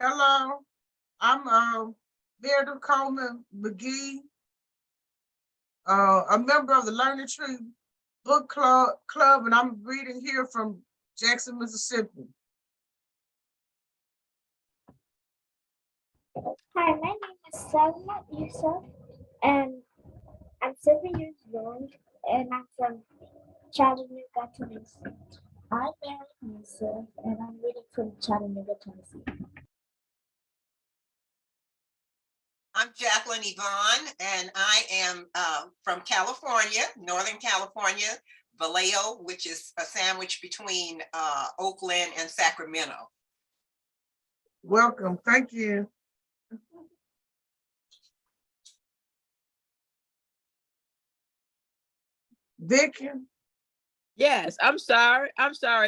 Hello, I'm Meredith Coleman McGee, a member of the Learning Tree Book Club, and I'm reading here from Jackson, Mississippi. Hi, my name is Salma Yusuf, and I'm 7 years old, and I'm from Chattanooga, Tennessee. I'm Mary Yusuf, and I'm reading from Chattanooga, Tennessee. I'm Jacqueline Yvonne, and I am from California, Northern California, Vallejo, which is a sandwich between Oakland and Sacramento. Welcome, thank you. Vicky? Yes, I'm sorry,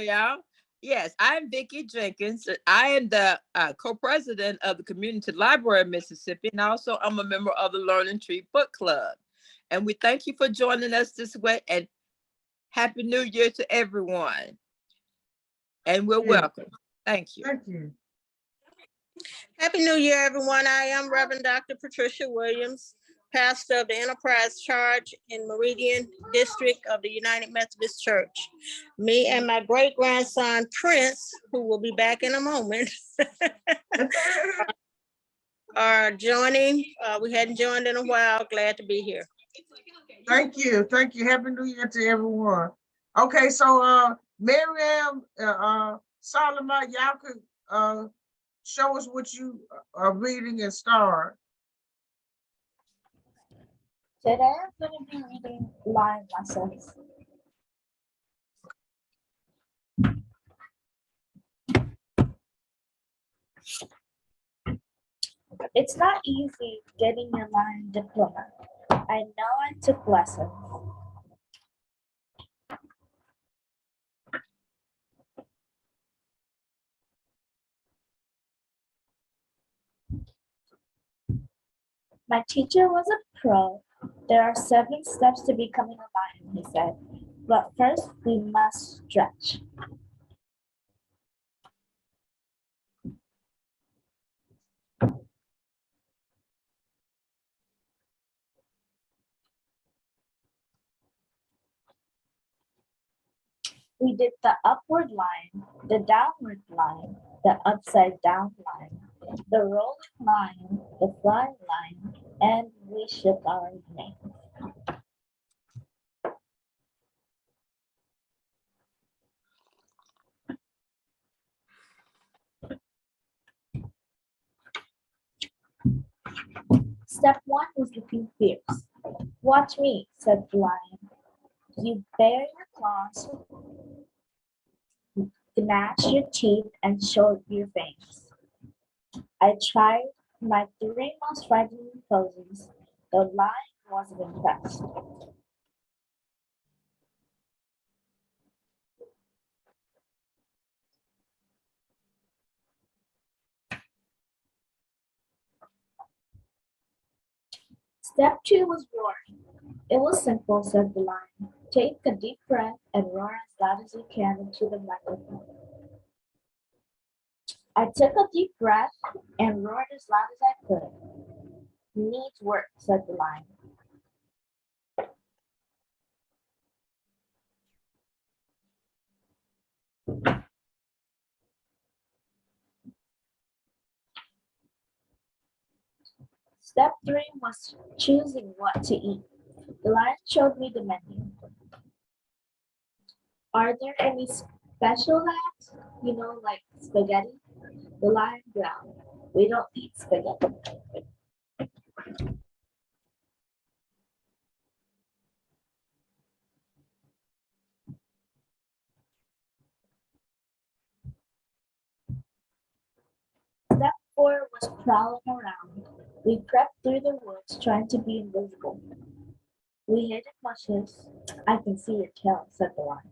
y'all. Yes, I'm Vicki Jenkins. I am the co-president of the Community Library of Mississippi, and also I'm a member of the Learning Tree Book Club. And we thank you for joining us this way, and Happy New Year to everyone. And we're welcome. Thank you. Thank you. Happy New Year, everyone. I am Reverend Dr. Patricia Williams, pastor of the Enterprise Church in Meridian District of the United Methodist Church. Me and my great-grandson, Prince, who will be back in a moment, are joining. We hadn't joined in a while. Glad to be here. Thank you. Thank you. Happy New Year to everyone. Okay, so Miriam, Solomon, y'all could show us what you are reading and start. Today I'm going to be reading Lion Lessons. It's not easy getting your lion diploma. I know I took lessons. My teacher was a pro. There are 7 steps to becoming a lion, he said. But first, we must stretch. We did the upward line, the downward line, the upside down line, the rolling line, the flying line, and we shook our names. Step 1 was looking fierce. Watch me, said the lion. You bare your claws, gnash your teeth, and show your fangs. I tried my 3 most frightening poses. The lion wasn't impressed. Step 2 was roaring. It was simple, said the lion. Take a deep breath and roar as loud as you can into the microphone. I took a deep breath and roared as loud as I could. Needs work, said the lion. Step 3 was choosing what to eat. The lion showed me the menu. Are there any special hacks? You know, like spaghetti? The lion growled. We don't eat spaghetti. Step 4 was prowling around. We crept through the woods trying to be invisible. We hid in bushes. I can see your tail, said the lion.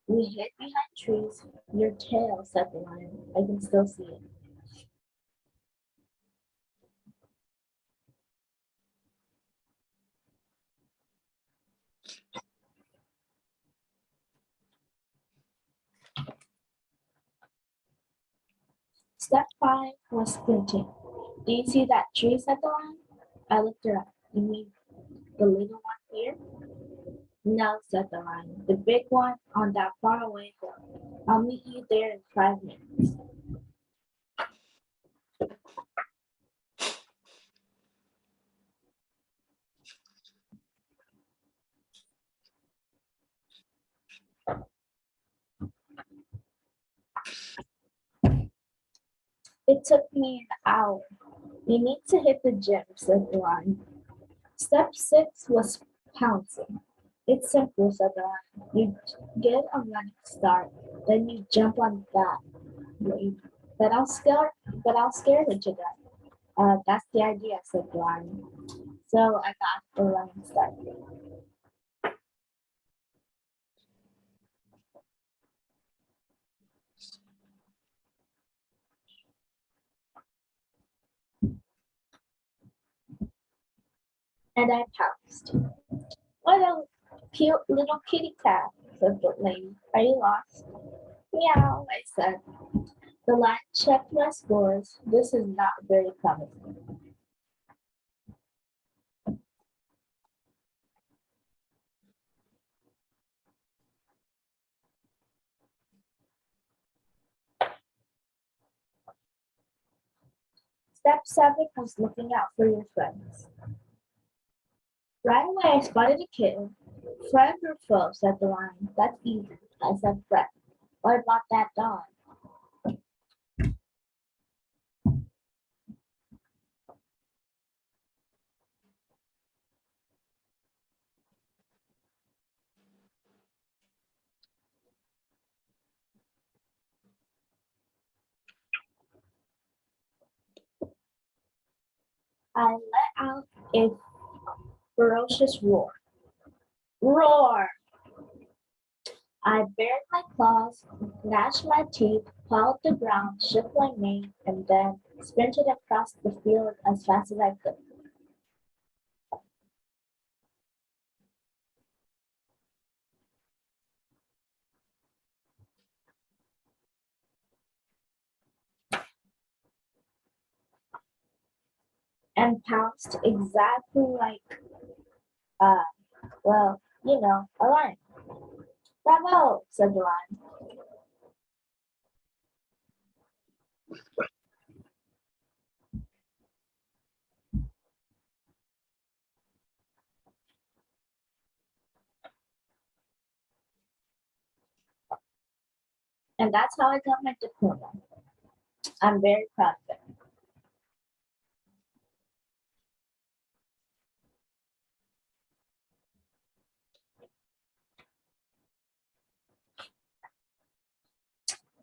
We hid behind trees. Your tail, said the lion. I can still see it. Step 5 was squinting. Do you see that tree? Said the lion. I looked around. You mean the little one here? No, said the lion. The big one on that faraway hill. I'll meet you there in 5 minutes. It took me an hour. You need to hit the gym, said the lion. Step 6 was pouncing. It's simple, said the lion. You get a running start, then you jump on that wave. But I'll scare the chicken. That's the idea, said the lion. So I got the running start. And I pounced. What a cute little kitty cat, said the lady. Are you lost? Meow, I said. The lion checked my scores. This is not very promising. Step 7 was looking out for your friends. Right away, I spotted a kitten. Friend or foe, said the lion. That's easy. I said friend. What about that dog? I let out a ferocious roar. Roar! I bared my claws, gnashed my teeth, pawed the ground, shook my mane, and then sprinted across the field as fast as I could. And pounced exactly like, uh, a lion. Bravo, said the lion. And that's how I got my diploma. I'm very proud of it.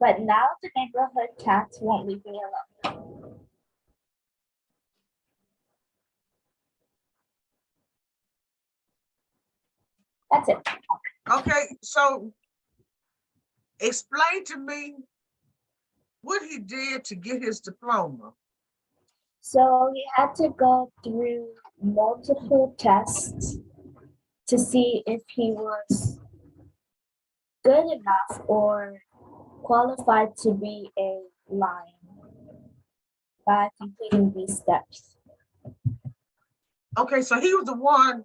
But now the neighborhood cats won't leave me alone. That's it. Okay, so explain to me what he did to get his diploma. So he had to go through multiple tests to see if he was good enough or qualified to be a lion by completing these steps. Okay, so he was the one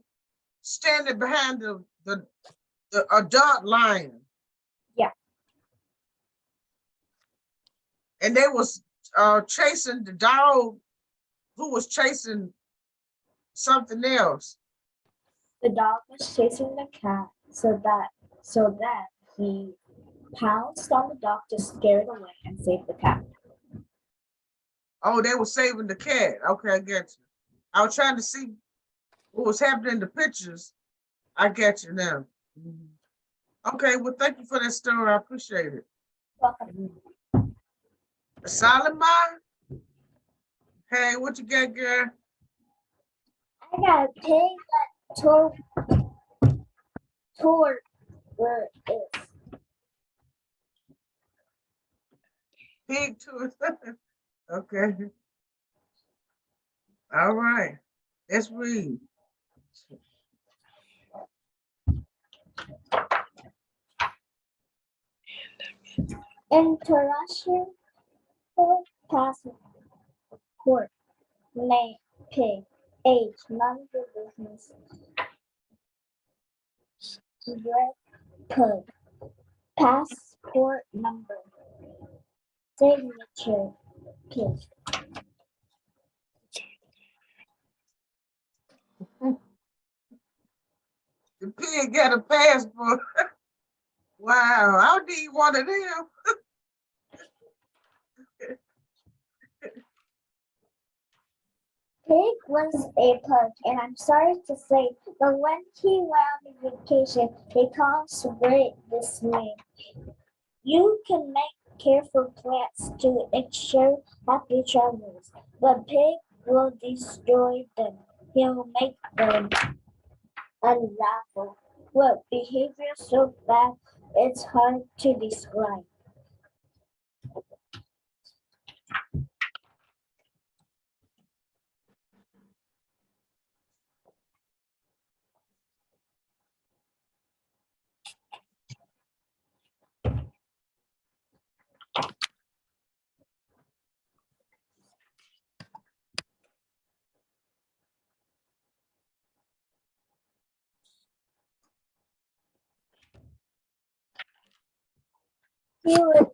standing behind the adult lion. Yeah. And they was chasing the dog who was chasing something else. The dog was chasing the cat so that he pounced on the dog to scare it away and save the cat. Oh, they were saving the cat. Okay, I get you. I was trying to see what was happening in the pictures. I get you now. Okay, well, thank you for that story. I appreciate it. Welcome. Solomon? Hey, what you got, girl? I got a pig that tore where it is. Pig to it. Okay. All right. Let's read. Interesting passport, name, pig, age, none of your business, red code, passport number, signature, pig. The pig got a passport. Wow, I'll need one of them. Pig was a pug, and I'm sorry to say, but when he went on vacation, he caused great dismay. You can make careful plans to ensure happy travels, but Pig will destroy them. He'll make them unravel. What behavior so bad it's hard to describe. He would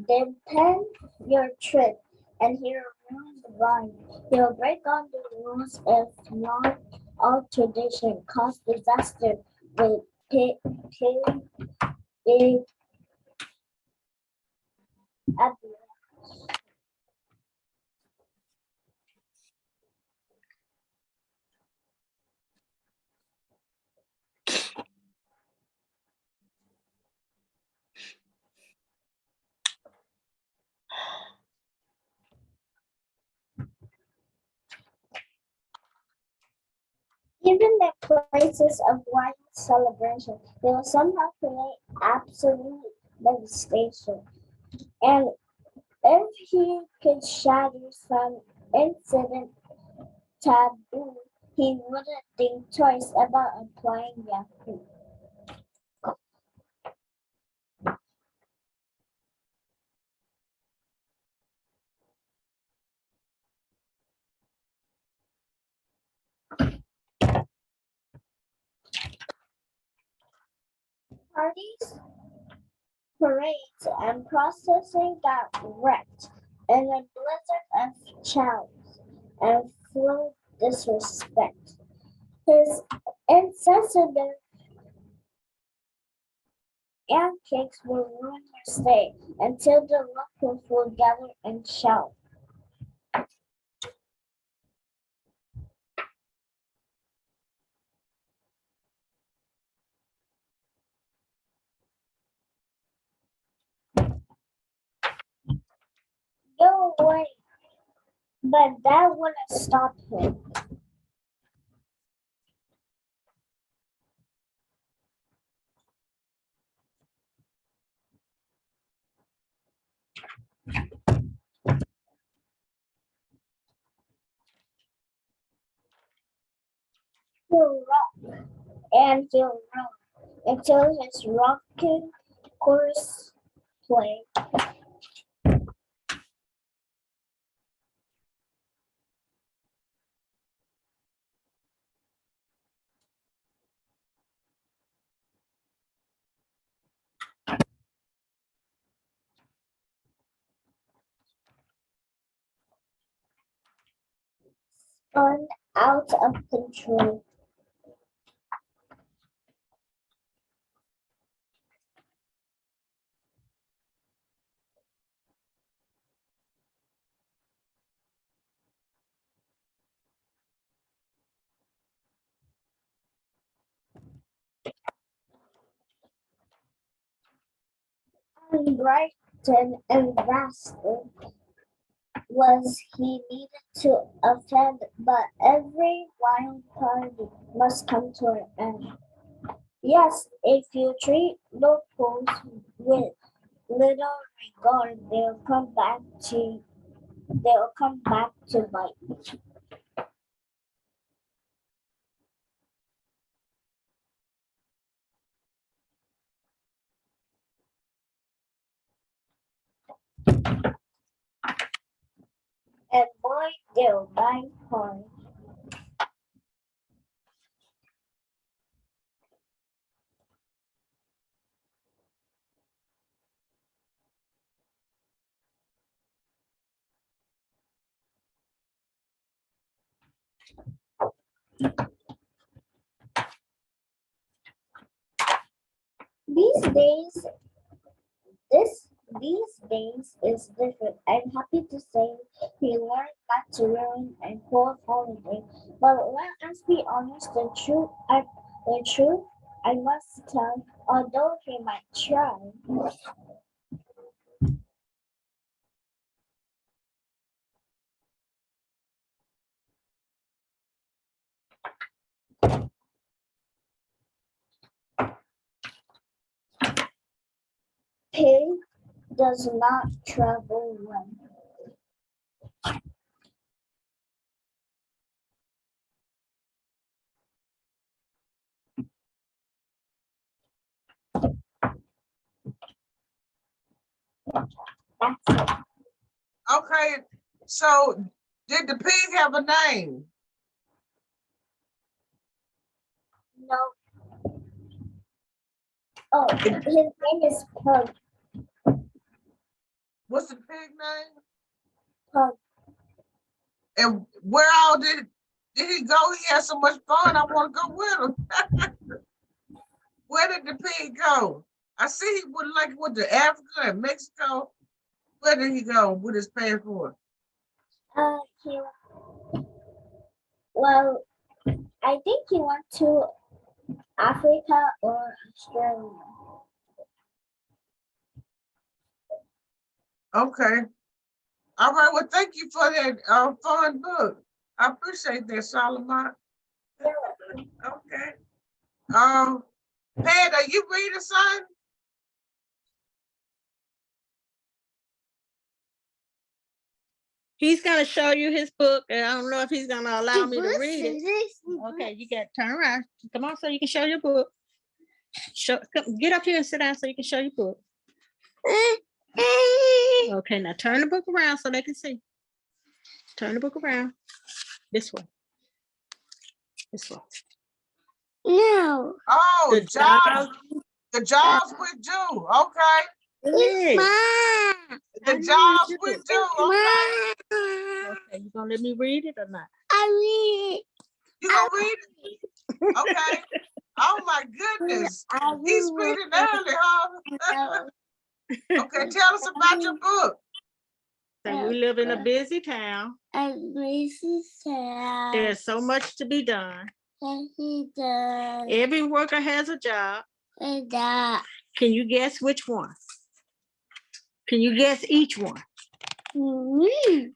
then plan your trip and he'll ruin the rhyme. He'll break all the rules if not all tradition cause disaster with pig, big abuse. Even in places of wild celebration, they will somehow create absolute devastation. And if he could shatter some incident taboo, he wouldn't think twice about applying Yahoo. Parties, parades, and processing got wrecked in a blizzard of chows and full disrespect. His incessant antics will ruin your stay until the locals will gather and shout. Go away! But that wouldn't stop him. He'll rock and he'll roll until his rocking chorus play. Spun out of control. And Brighton and Rascal was he needed to offend, but every wild party must come to an end. Yes, if you treat locals with little regard, they'll come back to bite. and boy, they'll buy hard. These days, these days is different. I'm happy to say he learned not to ruin a whole holiday. But let us be honest, the truth I must tell, although he might try. Pig does not travel well. That's it. Okay, so did the pig have a name? No. Oh, his name is Pug. What's the pig name? Pug. And where all did he go? He had so much fun. I want to go with him. Where did the pig go? I see he went to Africa and Mexico. Where did he go with his passport? He, well, I think he went to Africa or Australia. Okay. All right. Well, thank you for that fun book. I appreciate that, Solomon. Okay. Pat, are you reading, son? He's gonna show you his book, and I don't know if he's gonna allow me to read it. Okay, you got to turn around. Come on, so you can show your book. Get up here and sit down so you can show your book. Okay, now turn the book around so they can see. Turn the book around. This way. This way. No. Oh, The Jobs. The Jobs with Jew. Okay. Yes. The Jobs with Jew. Okay. Okay, you gonna let me read it or not? You gonna read it? Okay. Oh my goodness. He's reading early, huh? Okay, tell us about your book. So we live in a busy town. There's so much to be done. Every worker has a job. Can you guess which one? Can you guess each one?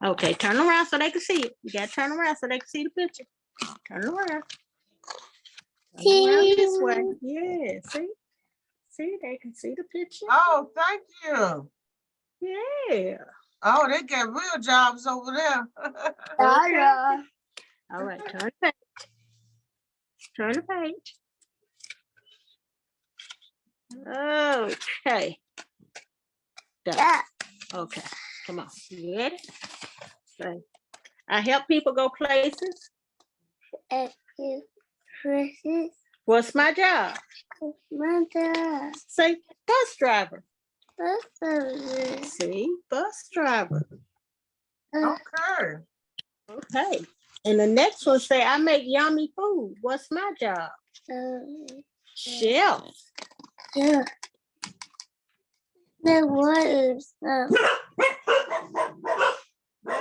Okay, turn around so they can see it. You gotta turn around so they can see the picture. Turn around. Turn around this way. Yeah, see? See, they can see the picture. Oh, thank you. Yeah. Oh, they got real jobs over there. Dara. All right, turn the page. Turn the page. Okay. Done. Okay, come on. You ready? Okay. I help people go places. What's my job? Say bus driver. See, bus driver. Okay. Okay. And the next one say I make yummy food. What's my job? Chef.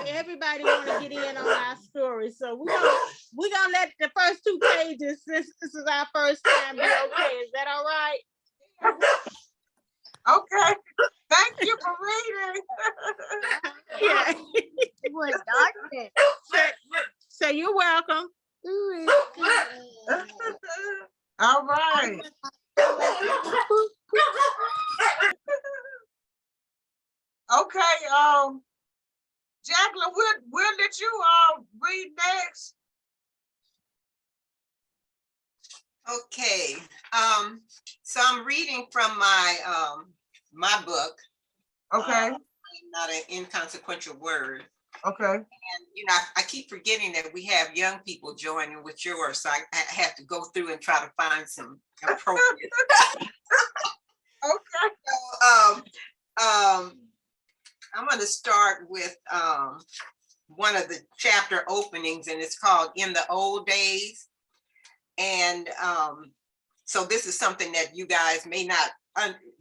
Everybody want to get in on our story, so we're gonna let the first 2 pages, since this is our first time, be okay. Is that all right? Okay. Thank you for reading. Yeah. So you're welcome. All right. Okay. Jacqueline, we'll let you read next. Okay, so I'm reading from my book. Okay. Not an inconsequential word. Okay. You know, I keep forgetting that we have young people joining with yours, so I have to go through and try to find some appropriate. Okay. I'm going to start with one of the chapter openings, and it's called In the Old Days. And so this is something that you guys may not,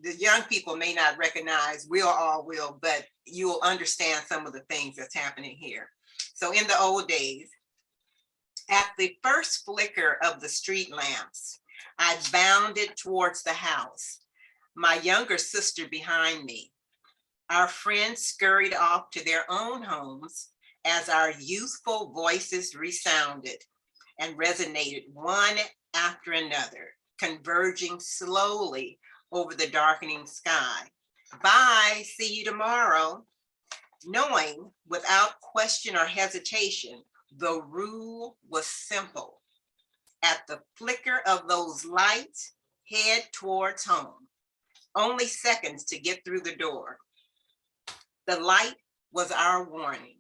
the young people may not recognize, we'll all will, but you'll understand some of the things that's happening here. So in the old days, at the first flicker of the street lamps, I bounded towards the house, my younger sister behind me. Our friends scurried off to their own homes as our youthful voices resounded and resonated one after another, converging slowly over the darkening sky. Bye, see you tomorrow. Knowing without question or hesitation, the rule was simple. At the flicker of those lights, head towards home. Only seconds to get through the door. The light was our warning,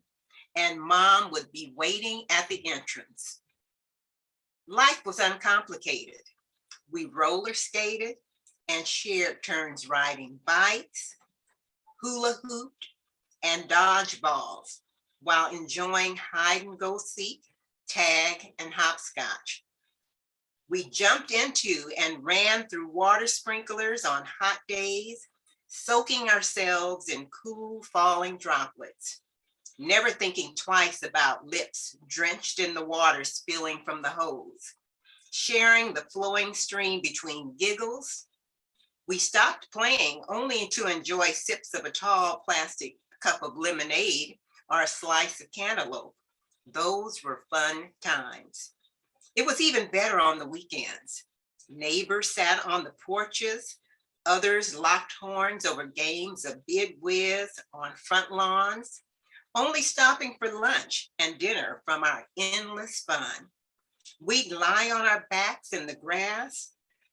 and Mom would be waiting at the entrance. Life was uncomplicated. We roller skated and shared turns riding bikes, hula hooped, and dodgeballs while enjoying hide and go seek, tag, and hopscotch. We jumped into and ran through water sprinklers on hot days, soaking ourselves in cool falling droplets, never thinking twice about lips drenched in the water spilling from the hose, sharing the flowing stream between giggles. We stopped playing only to enjoy sips of a tall plastic cup of lemonade or a slice of cantaloupe. Those were fun times. It was even better on the weekends. Neighbors sat on the porches, others locked horns over games of Bid Whiz on front lawns, only stopping for lunch and dinner from our endless fun. We'd lie on our backs in the grass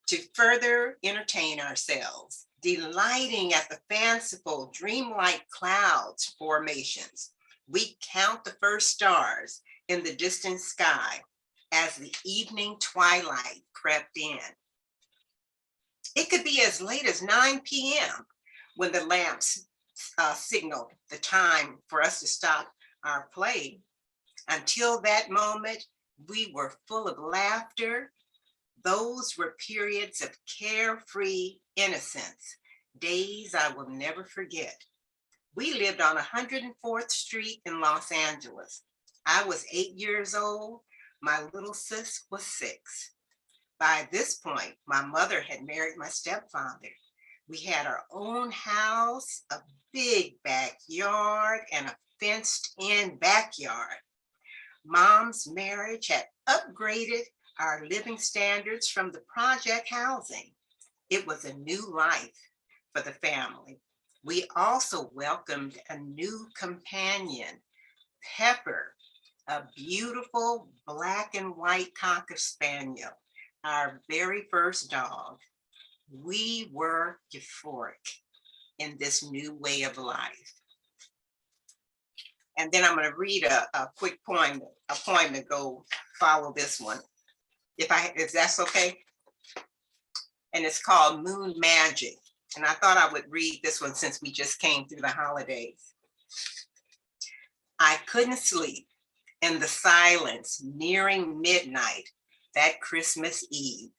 to further entertain ourselves, delighting at the fanciful, dreamlike clouds formations. We'd count the first stars in the distant sky as the evening twilight crept in. It could be as late as 9 p.m. when the lamps signaled the time for us to stop our play. Until that moment, we were full of laughter. Those were periods of carefree innocence, days I will never forget. We lived on 104th Street in Los Angeles. I was 8 years old. My little sis was 6. By this point, my mother had married my stepfather. We had our own house, a big backyard, and a fenced-in backyard. Mom's marriage had upgraded our living standards from the project housing. It was a new life for the family. We also welcomed a new companion, Pepper, a beautiful black and white Cocker Spaniel, our very first dog. We were euphoric in this new way of life. And then I'm going to read a quick poem to go follow this one, if that's okay. And it's called Moon Magic. And I thought I would read this one since we just came through the holidays. I couldn't sleep in the silence nearing midnight that Christmas Eve,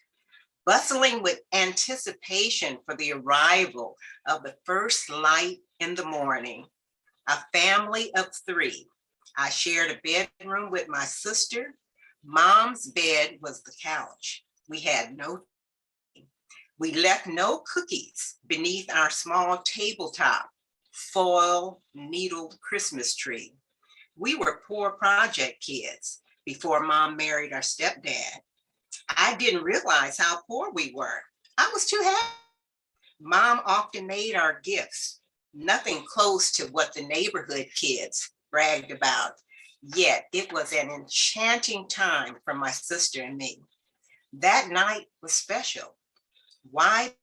bustling with anticipation for the arrival of the first light in the morning. A family of 3. I shared a bedroom with my sister. Mom's bed was the couch. We left no cookies beneath our small tabletop foil needle Christmas tree. We were poor project kids before Mom married our stepdad. I didn't realize how poor we were. I was too happy. Mom often made our gifts, nothing close to what the neighborhood kids bragged about. Yet it was an enchanting time for my sister and me. That night was special. Wide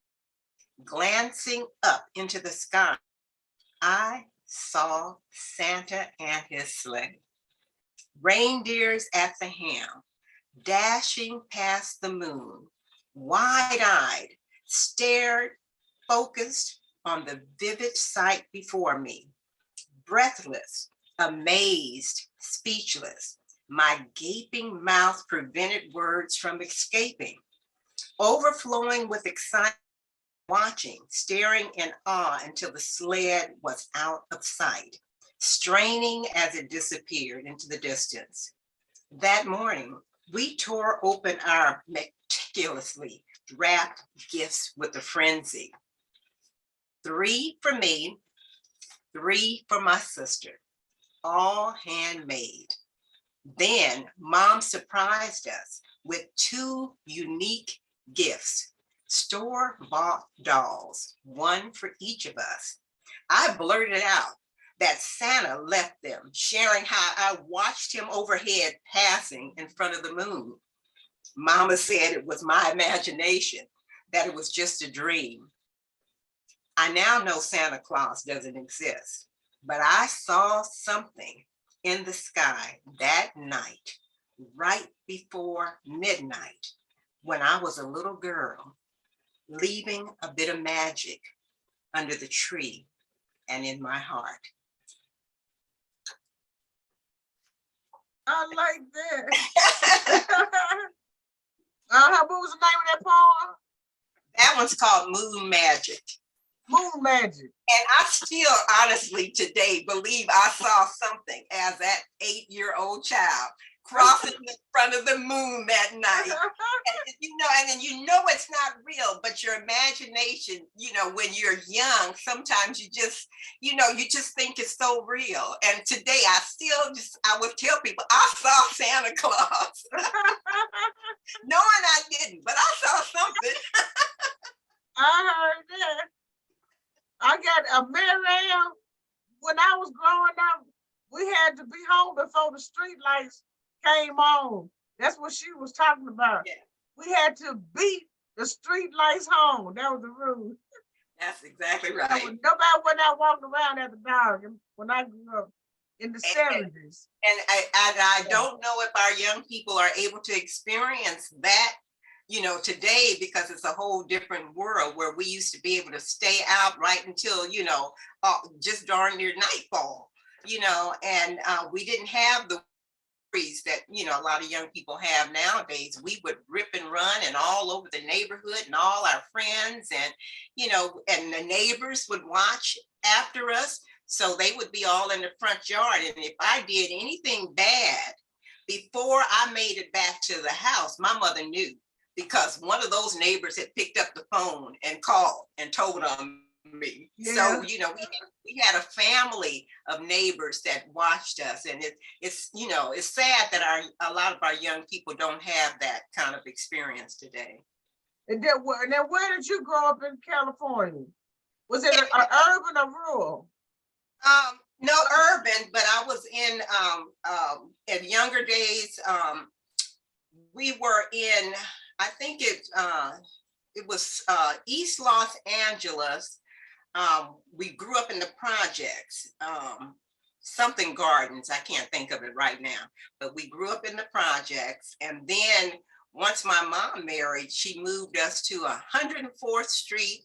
glancing up into the sky, I saw Santa and his sleigh. Reindeers at the helm, dashing past the moon, wide-eyed, stared, focused on the vivid sight before me, breathless, amazed, speechless. My gaping mouth prevented words from escaping, overflowing with excitement, watching, staring in awe until the sled was out of sight, straining as it disappeared into the distance. That morning, we tore open our meticulously wrapped gifts with a frenzy. 3 for me, 3 for my sister, all handmade. Then Mom surprised us with 2 unique gifts, store-bought dolls, 1 for each of us. I blurted out that Santa left them, sharing how I watched him overhead passing in front of the moon. Mama said it was my imagination, that it was just a dream. I now know Santa Claus doesn't exist, but I saw something in the sky that night, right before midnight, when I was a little girl, leaving a bit of magic under the tree and in my heart. I like that. What was the name of that poem? That one's called Moon Magic. Moon Magic. And I still honestly today believe I saw something as that 8-year-old child crossing in front of the moon that night. And then it's not real, but your imagination, when you're young, sometimes you just think it's so real. And today I would tell people, I saw Santa Claus. Knowing I didn't, but I saw something. I heard that. I got a Miriam. When I was growing up, we had to be home before the street lights came on. That's what she was talking about. Yeah. We had to beat the street lights home. That was the rule. That's exactly right. Nobody went out walking around at the dark when I grew up in the 70s. And I don't know if our young people are able to experience that, today, because it's a whole different world where we used to be able to stay out right until, just darn near nightfall, and we didn't have the worries that, a lot of young people have nowadays. We would rip and run and all over the neighborhood and all our friends and, and the neighbors would watch after us. So they would be all in the front yard. And if I did anything bad before I made it back to the house, my mother knew, because one of those neighbors had picked up the phone and called and told on me. Yeah. So, we had a family of neighbors that watched us, and it's sad that a lot of our young people don't have that kind of experience today. And then where did you grow up in California? Was it urban or rural? No, urban, but I was in younger days. We were in, I think it was East Los Angeles. We grew up in the projects, something gardens. I can't think of it right now, but we grew up in the projects. And then once my mom married, she moved us to 104th Street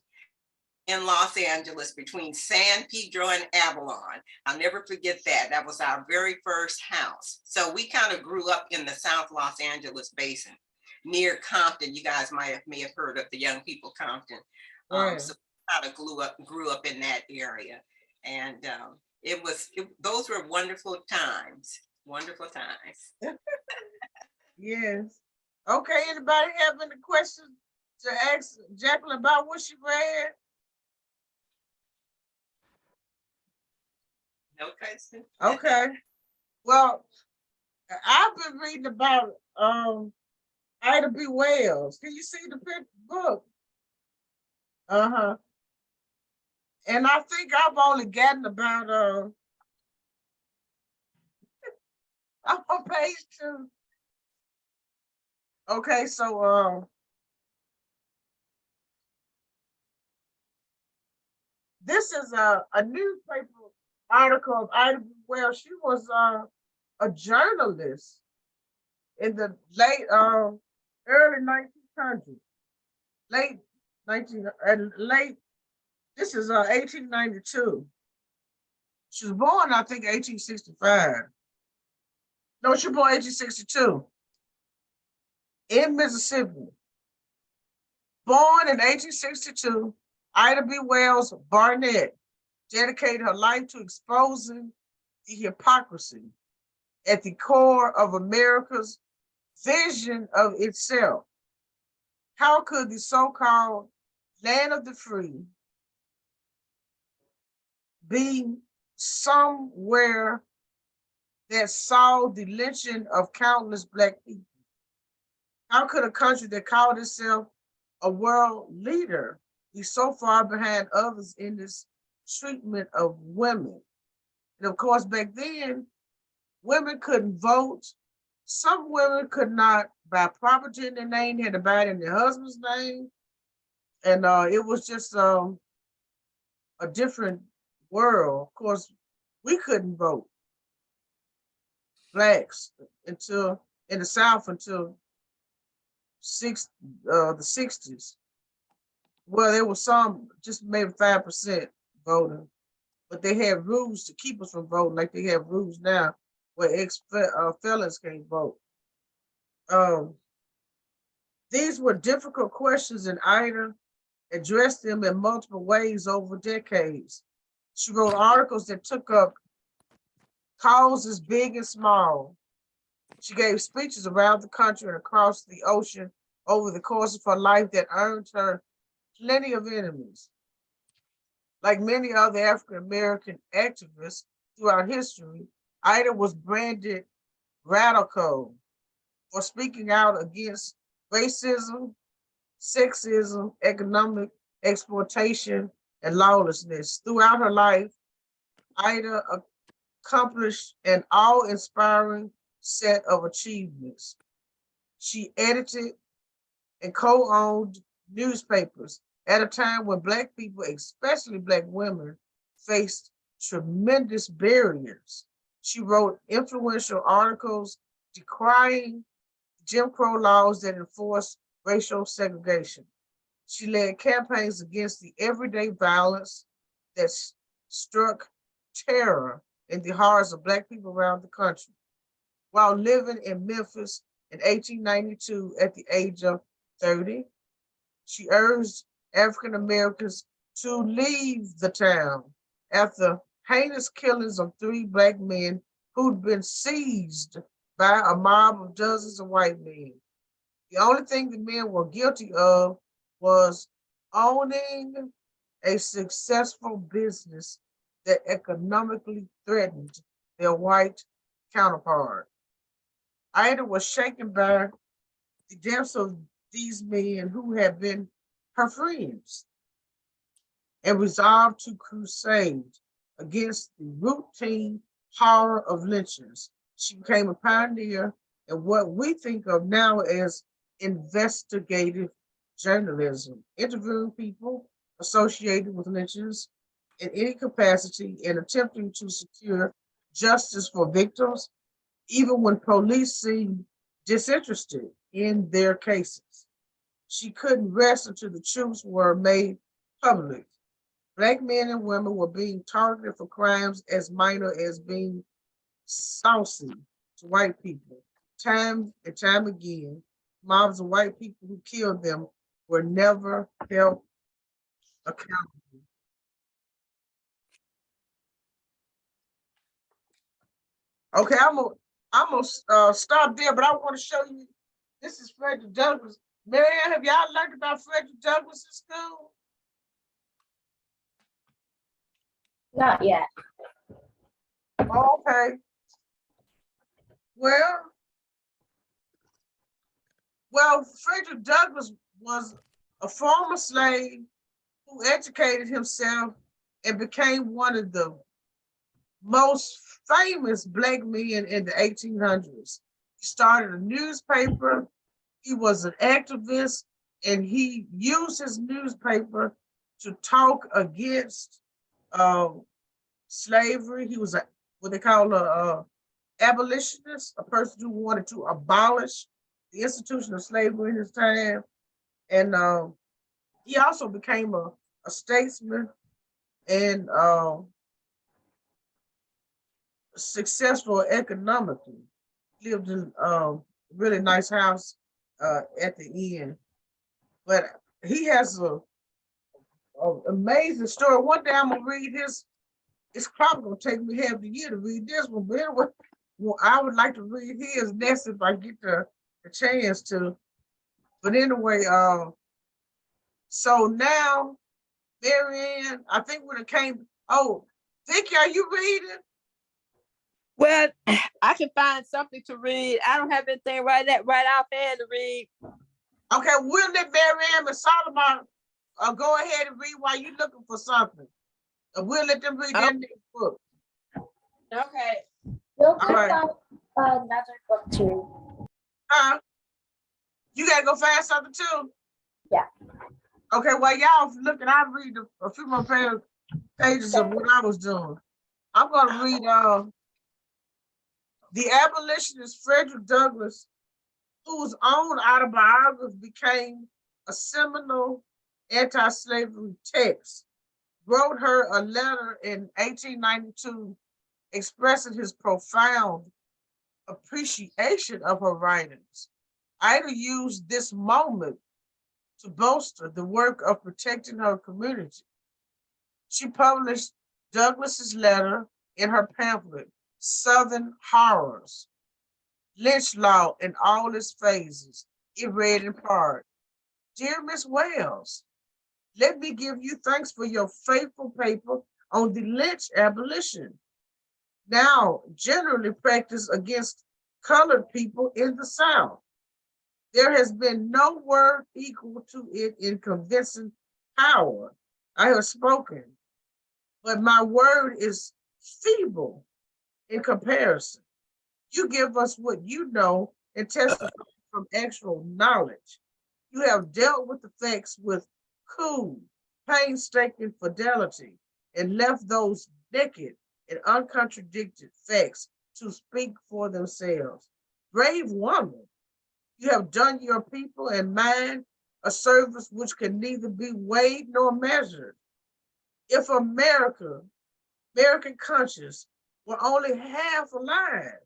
in Los Angeles between San Pedro and Avalon. I'll never forget that. That was our very first house. So we kind of grew up in the South Los Angeles basin near Compton. You guys may have heard of the young people Compton. Right. So kind of grew up in that area. And those were wonderful times. Wonderful times. Yes. Okay, anybody have any questions to ask Jacqueline about what she read? No question. Okay. Well, I've been reading about Ida B. Wells. Can you see the book? Uh-huh. And I think I've only gotten about I'm on page 2. Okay, so this is a newspaper article of Ida B. Wells. She was a journalist in the early 1900s, late 19 and late. This is 1892. She was born, I think, 1865. No, she was born 1862 in Mississippi. Born in 1862, Ida B. Wells Barnett dedicated her life to exposing the hypocrisy at the core of America's vision of itself. How could the so-called land of the free be somewhere that saw the lynching of countless Black people? How could a country that called itself a world leader be so far behind others in this treatment of women? And of course, back then, women couldn't vote. Some women could not buy property in their name, had to buy it in their husband's name. And it was just a different world. Of course, we couldn't vote, Blacks, until in the South until the 60s. Well, there was some, just maybe 5% voting, but they had rules to keep us from voting, like they have rules now where felons can't vote. These were difficult questions, and Ida addressed them in multiple ways over decades. She wrote articles that took up causes big and small. She gave speeches around the country and across the ocean over the course of her life that earned her plenty of enemies. Like many other African-American activists throughout history, Ida was branded radical for speaking out against racism, sexism, economic exploitation, and lawlessness. Throughout her life, Ida accomplished an awe-inspiring set of achievements. She edited and co-owned newspapers at a time when Black people, especially Black women, faced tremendous barriers. She wrote influential articles decrying Jim Crow laws that enforced racial segregation. She led campaigns against the everyday violence that struck terror in the hearts of Black people around the country. While living in Memphis in 1892 at the age of 30, she urged African Americans to leave the town after heinous killings of 3 Black men who'd been seized by a mob of dozens of white men. The only thing the men were guilty of was owning a successful business that economically threatened their white counterpart. Ida was shaken by the deaths of these men who had been her friends and resolved to crusade against the routine horror of lynchings. She became a pioneer in what we think of now as investigative journalism, interviewing people associated with lynchings in any capacity and attempting to secure justice for victims, even when police seemed disinterested in their cases. She couldn't rest until the truths were made public. Black men and women were being targeted for crimes as minor as being saucy to white people. Time and time again, mobs of white people who killed them were never held accountable. Okay, I'm gonna stop there, but I want to show you. This is Frederick Douglass. Marianne, have y'all learned about Frederick Douglass in school? Not yet. Okay. Well, Frederick Douglass was a former slave who educated himself and became one of the most famous Black men in the 1800s. He started a newspaper. He was an activist, and he used his newspaper to talk against slavery. He was a what they call a abolitionist, a person who wanted to abolish the institution of slavery in his time. And he also became a statesman and successful economically. Lived in a really nice house at the end. But he has a amazing story. One day I'm gonna read his. It's probably gonna take me half the year to read this one, but anyway, well, I would like to read his next if I get the chance to. But anyway, so now, Marianne, I think when it came, oh, Vicky, are you reading? Well, I can find something to read. I don't have anything right offhand to read. Okay, we'll let Marianne and Solomon go ahead and read while you're looking for something. We'll let them read their next book. Okay. We'll All right. find another book too. You gotta go find something too? Yeah. Okay, while y'all looking, I'll read a few more pages of what I was doing. I'm gonna read the abolitionist Frederick Douglass, whose own autobiography became a seminal anti-slavery text, wrote her a letter in 1892 expressing his profound appreciation of her writings. Ida used this moment to bolster the work of protecting her community. She published Douglass's letter in her pamphlet, Southern Horrors, Lynch Law in all its phases. It read in part, Dear Miss Wells, let me give you thanks for your faithful paper on the lynch abolition, now generally practiced against colored people in the South. There has been no word equal to it in convincing power. I have spoken, but my word is feeble in comparison. You give us what you know and testify from actual knowledge. You have dealt with the facts with cool, painstaking fidelity and left those naked and uncontradicted facts to speak for themselves. Brave woman, you have done your people and mine a service which can neither be weighed nor measured. If American conscience were only half alive,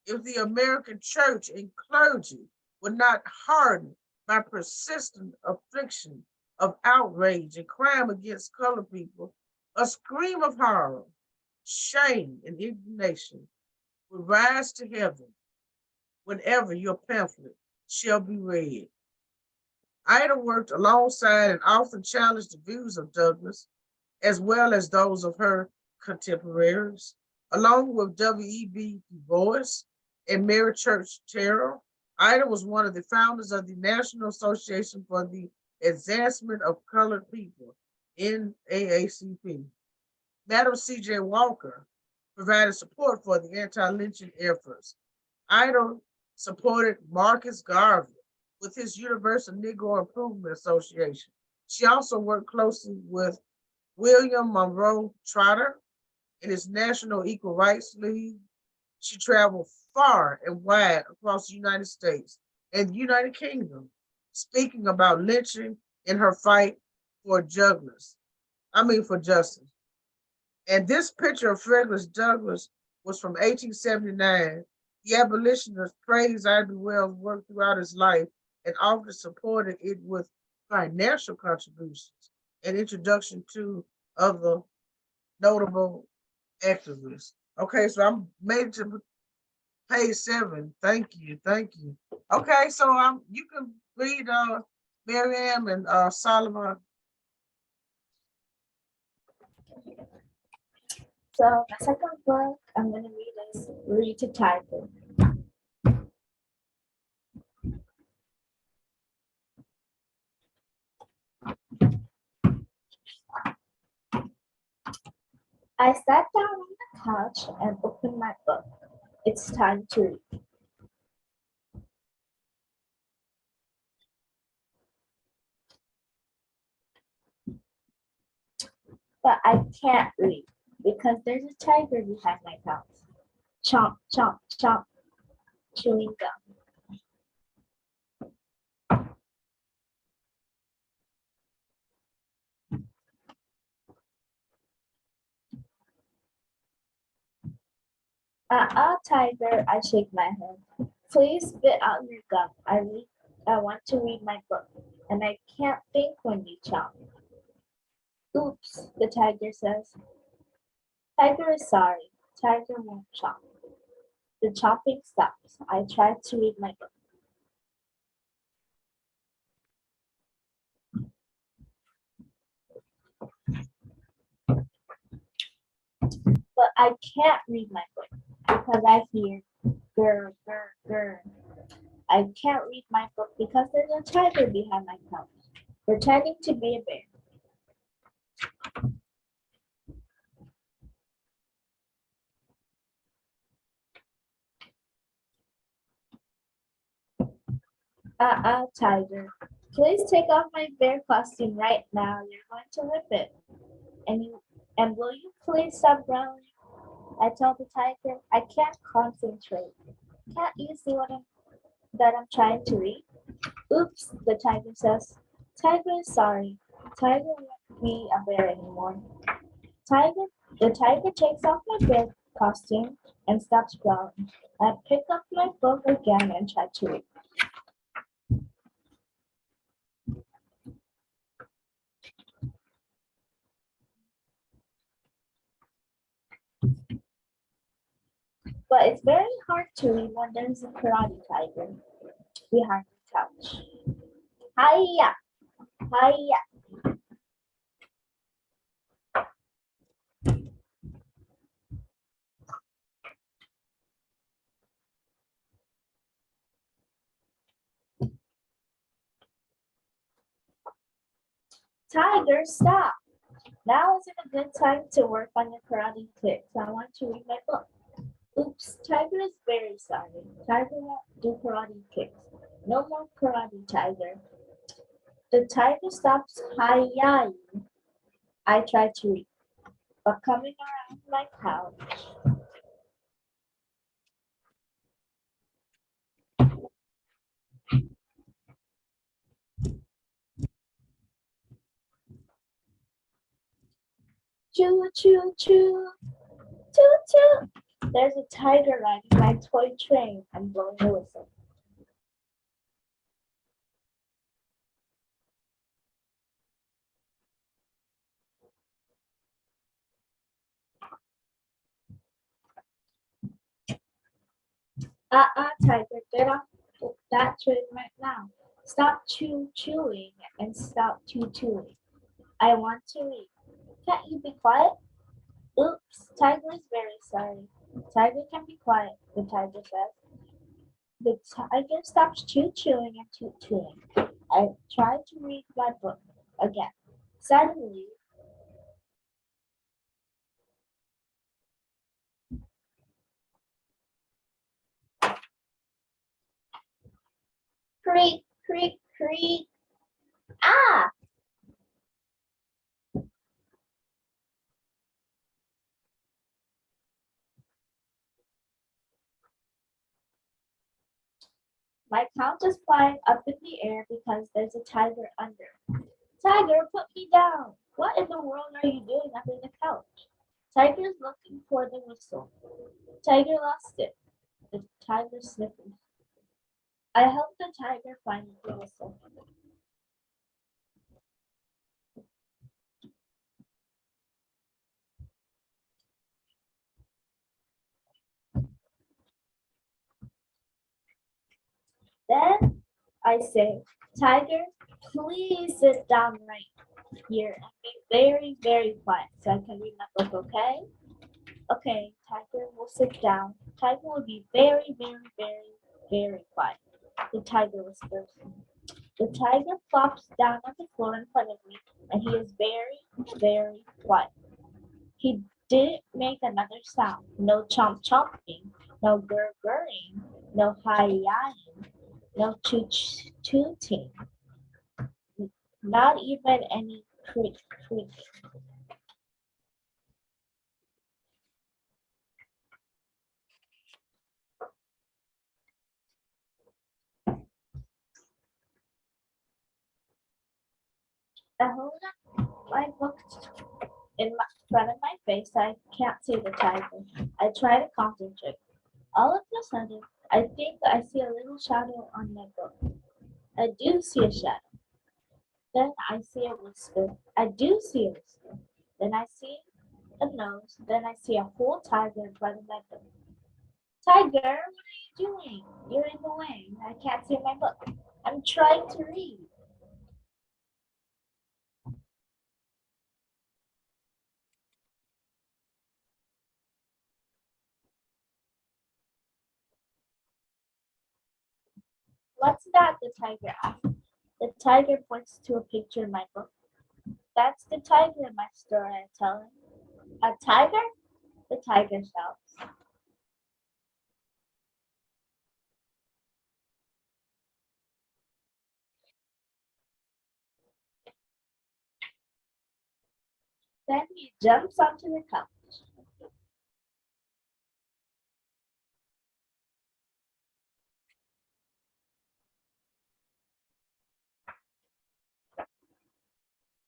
if the American church and clergy were not hardened by persistent affliction of outrage and crime against colored people, a scream of horror, shame, and indignation will rise to heaven whenever your pamphlet shall be read. Ida worked alongside and often challenged the views of Douglass, as well as those of her contemporaries, along with W.E.B. Du Bois and Mary Church Terrell. Ida was one of the founders of the National Association for the Advancement of Colored People, NAACP. Madam C.J. Walker provided support for the anti-lynching efforts. Ida supported Marcus Garvey with his Universal Negro Improvement Association. She also worked closely with William Monroe Trotter in his National Equal Rights League. She traveled far and wide across the United States and the United Kingdom, speaking about lynching in her fight for justice. And this picture of Frederick Douglass was from 1879. The abolitionists praised Ida Wells' work throughout his life and often supported it with financial contributions and introduction to other notable activists. Okay, so I'm made it to page 7. Thank you. Okay, so you can read Marianne and Solomon. So my second book I'm gonna read is Read to Tiger. I sat down on the couch and opened my book. It's time to read. But I can't read. because there's a tiger behind my house. Chomp, chomp, chomp, chewing gum. Tiger, I shake my head. Please spit out your gum. I want to read my book, and I can't think when you chomp. Oops, the tiger says. Tiger is sorry. Tiger won't chomp. The chomping stops. I try to read my book. But I can't read my book because I hear grr, grr, grr. I can't read my book because there's a tiger behind my couch, pretending to be a bear. Tiger. Please take off my bear costume right now. You're going to rip it. And will you please stop growling? I told the tiger, I can't concentrate. Can't you see that I'm trying to read? Oops, the tiger says. Tiger is sorry. Tiger won't be a bear anymore. Tiger, the tiger takes off my bear costume and stops growling. I pick up my book again and try to read. But it's very hard to read when there's a karate tiger behind the couch. Hiya! Hiya! Tiger, stop! Now isn't a good time to work on your karate kicks. I want to read my book. Oops, Tiger is very sorry. Tiger won't do karate kicks. No more karate, Tiger. The tiger stops hi-ying. I try to read, but coming around my couch. Choo, choo, choo, choo, choo. There's a tiger riding my toy train and blowing a whistle. Tiger, get off that train right now. Stop chewing and stop chewing. I want to read. Can't you be quiet? Oops, Tiger is very sorry. Tiger can be quiet, the tiger says. The tiger stops chewing and chewing. I try to read my book again. Suddenly, creak, creak, creak. Ah! My couch is flying up in the air because there's a tiger under. Tiger, put me down. What in the world are you doing under the couch? Tiger's looking for the whistle. Tiger lost it. The tiger sniffing. I help the tiger find the whistle. Then I say, Tiger, please sit down right here and be very, very quiet so I can read my book, okay? Okay, Tiger will sit down. Tiger will be very, very, very, very quiet. The tiger whispers. The tiger plops down on the floor in front of me, and he is very, very quiet. He didn't make another sound. No chomp chomping, no grr grrring, no hi ying, no tooting, not even any creak creaking. I hold up my book front of my face. I can't see the tiger. I try to concentrate. All of a sudden, I think I see a little shadow on my book. I do see a shadow. Then I see a whisper. I do see a whisper. Then I see a nose. Then I see a whole tiger in front of my book. Tiger, what are you doing? You're in the way. I can't see my book. I'm trying to read. What's that? The tiger asked. The tiger points to a picture in my book. That's the tiger in my story, I tell him. A tiger? The tiger shouts. Then he jumps onto the couch.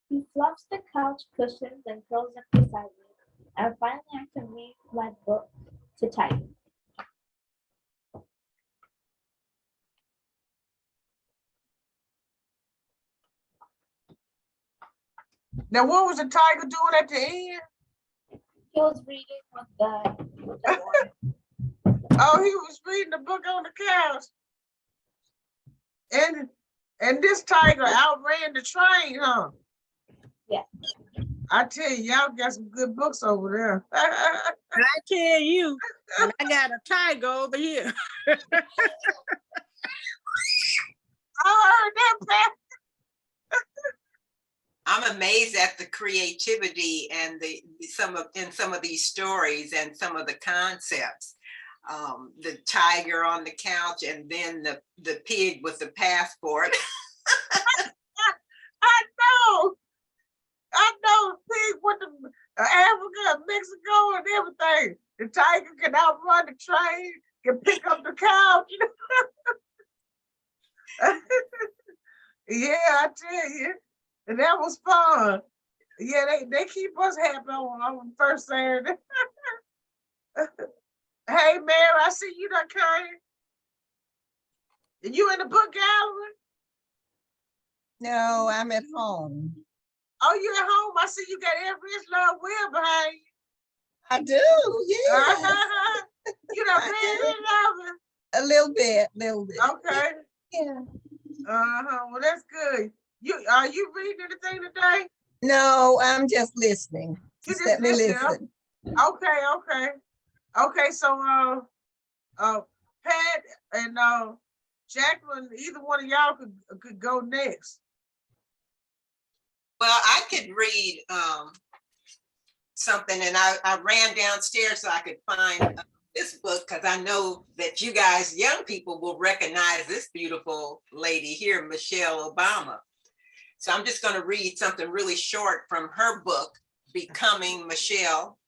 He fluffs the couch cushions and curls up beside me. And finally I can read my book to Tiger. Now, what was the tiger doing at the end? He was reading with the boy. Oh, he was reading the book on the couch. And this tiger outran the train, huh? Yeah. I tell you, y'all got some good books over there. And I tell you, and I got a tiger over here. I heard that, Pat. I'm amazed at the creativity and some of these stories and some of the concepts. The tiger on the couch and then the pig with the passport. I know, pig with the Africa, Mexico, and everything. The tiger can outrun the train, can pick up the couch. Yeah, I tell you, and that was fun. Yeah, they keep us happy on first Saturday. Hey, Mary, I see you done came. You in the book gallery? No, I'm at home. Oh, you at home? I see you got Every Inch Love Will behind you. I do, yeah. Uh-huh. You done read it, Love A little bit, little bit. Okay. Yeah. Uh-huh. Well, that's good. Are you reading anything today? No, I'm just listening. You Just just let me listening, huh? listen. Okay, so Pat and Jacqueline, either one of y'all could go next. Well, I could read something, and I ran downstairs so I could find this book because I know that you guys, young people, will recognize this beautiful lady here, Michelle Obama. So I'm just going to read something really short from her book, Becoming Michelle.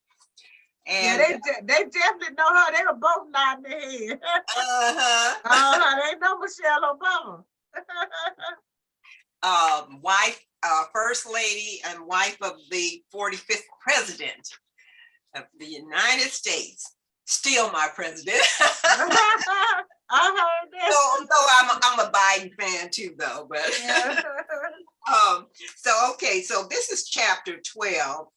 And yeah, they definitely know her. They were both nodding their head. They know Michelle Obama. Wife, first lady and wife of the 45th president of the United States. Still my president. I heard that. Though I'm a Biden fan too, though. But so this is chapter 12.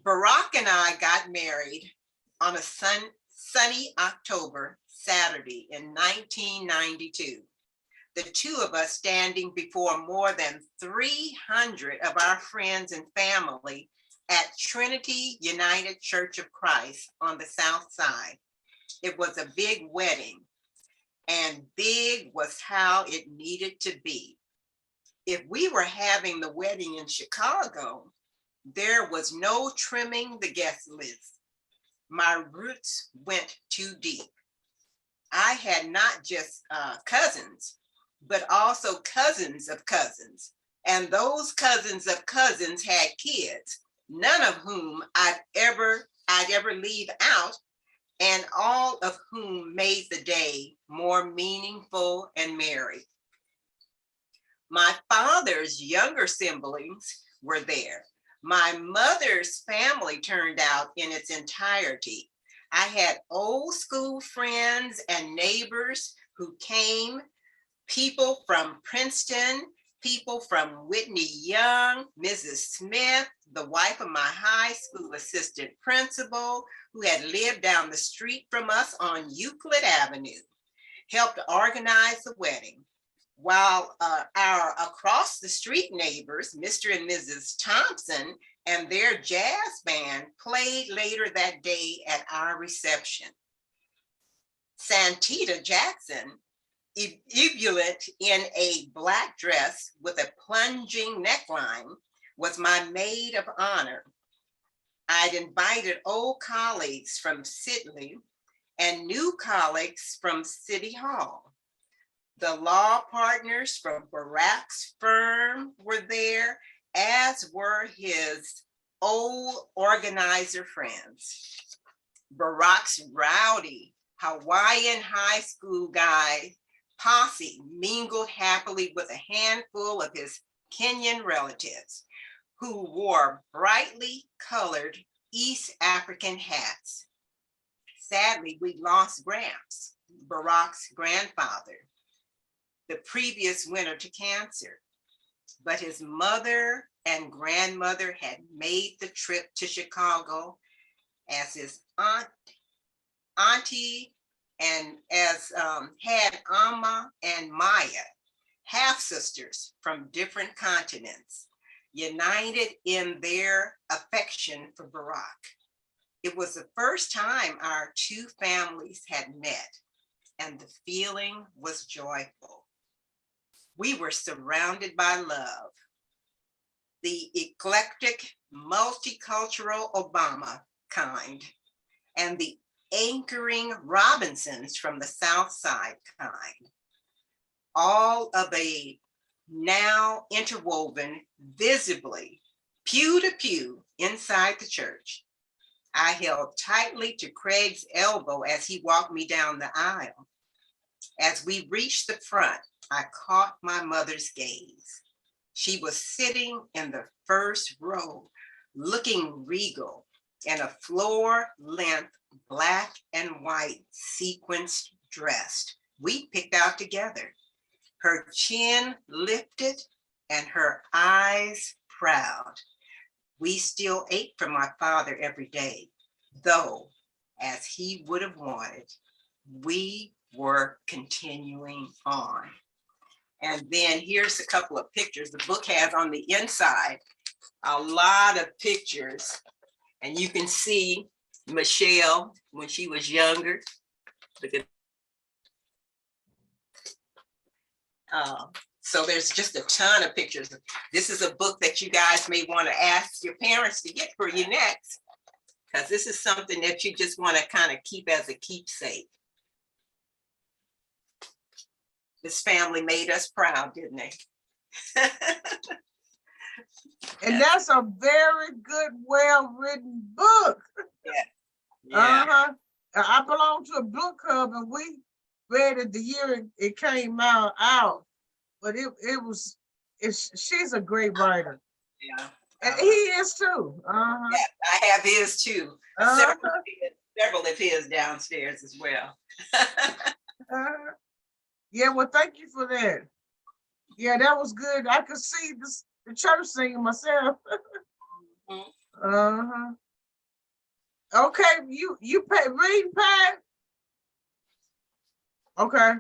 Barack and I got married on a sunny October Saturday in 1992. The two of us standing before more than 300 of our friends and family at Trinity United Church of Christ on the South Side. It was a big wedding, and big was how it needed to be. If we were having the wedding in Chicago, there was no trimming the guest list. My roots went too deep. I had not just cousins, but also cousins of cousins. And those cousins of cousins had kids, none of whom I'd ever leave out, and all of whom made the day more meaningful and merry. My father's younger siblings were there. My mother's family turned out in its entirety. I had old school friends and neighbors who came, people from Princeton, people from Whitney Young, Mrs. Smith, the wife of my high school assistant principal, who had lived down the street from us on Euclid Avenue, helped organize the wedding. While our across the street neighbors, Mr. and Mrs. Thompson, and their jazz band played later that day at our reception. Santita Jackson, ebullient in a black dress with a plunging neckline, was my maid of honor. I'd invited old colleagues from Sidley and new colleagues from City Hall. The law partners from Barack's firm were there, as were his old organizer friends. Barack's rowdy Hawaiian high school guy posse mingled happily with a handful of his Kenyan relatives who wore brightly colored East African hats. Sadly, we lost Gramps, Barack's grandfather, the previous winter to cancer, but his mother and grandmother had made the trip to Chicago as his auntie, and as had Amma and Maya, half-sisters from different continents, united in their affection for Barack. It was the first time our two families had met, and the feeling was joyful. We were surrounded by love. The eclectic, multicultural Obama kind, and the anchoring Robinsons from the South Side kind, all of a now interwoven visibly, pew to pew inside the church. I held tightly to Craig's elbow as he walked me down the aisle. As we reached the front, I caught my mother's gaze. She was sitting in the first row, looking regal in a floor-length black and white sequenced dress we picked out together. Her chin lifted and her eyes proud. We still ate from my father every day, though, as he would have wanted, we were continuing on. And then here's a couple of pictures. The book has on the inside a lot of pictures, and you can see Michelle when she was younger. Look at so there's just a ton of pictures. This is a book that you guys may want to ask your parents to get for you next, because this is something that you just want to kind of keep as a keepsake. This family made us proud, didn't they? And that's a very good, well-written book. Yeah. I belong to a book club, and we read it the year it came out. But she's a great writer. Yeah. And he is too. Yeah, I have his too. Several of his downstairs as well. Yeah, well, thank you for that. Yeah, that was good. I could see the church singing myself. Okay, you pay reading pad? Okay.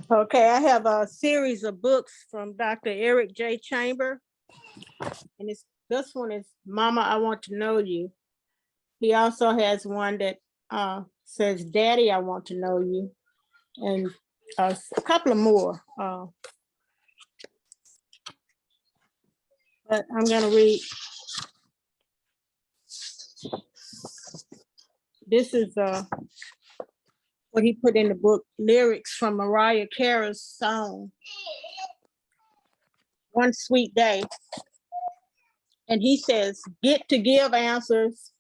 Okay, I have a series of books from Dr. Eric J. Chamber. And this one is Mama, I Want to Know You. He also has one that says, Daddy, I Want to Know You. And a couple of more. But I'm gonna read. This is what he put in the book, lyrics from Mariah Carey's song, One Sweet Day. And he says, get to give answers,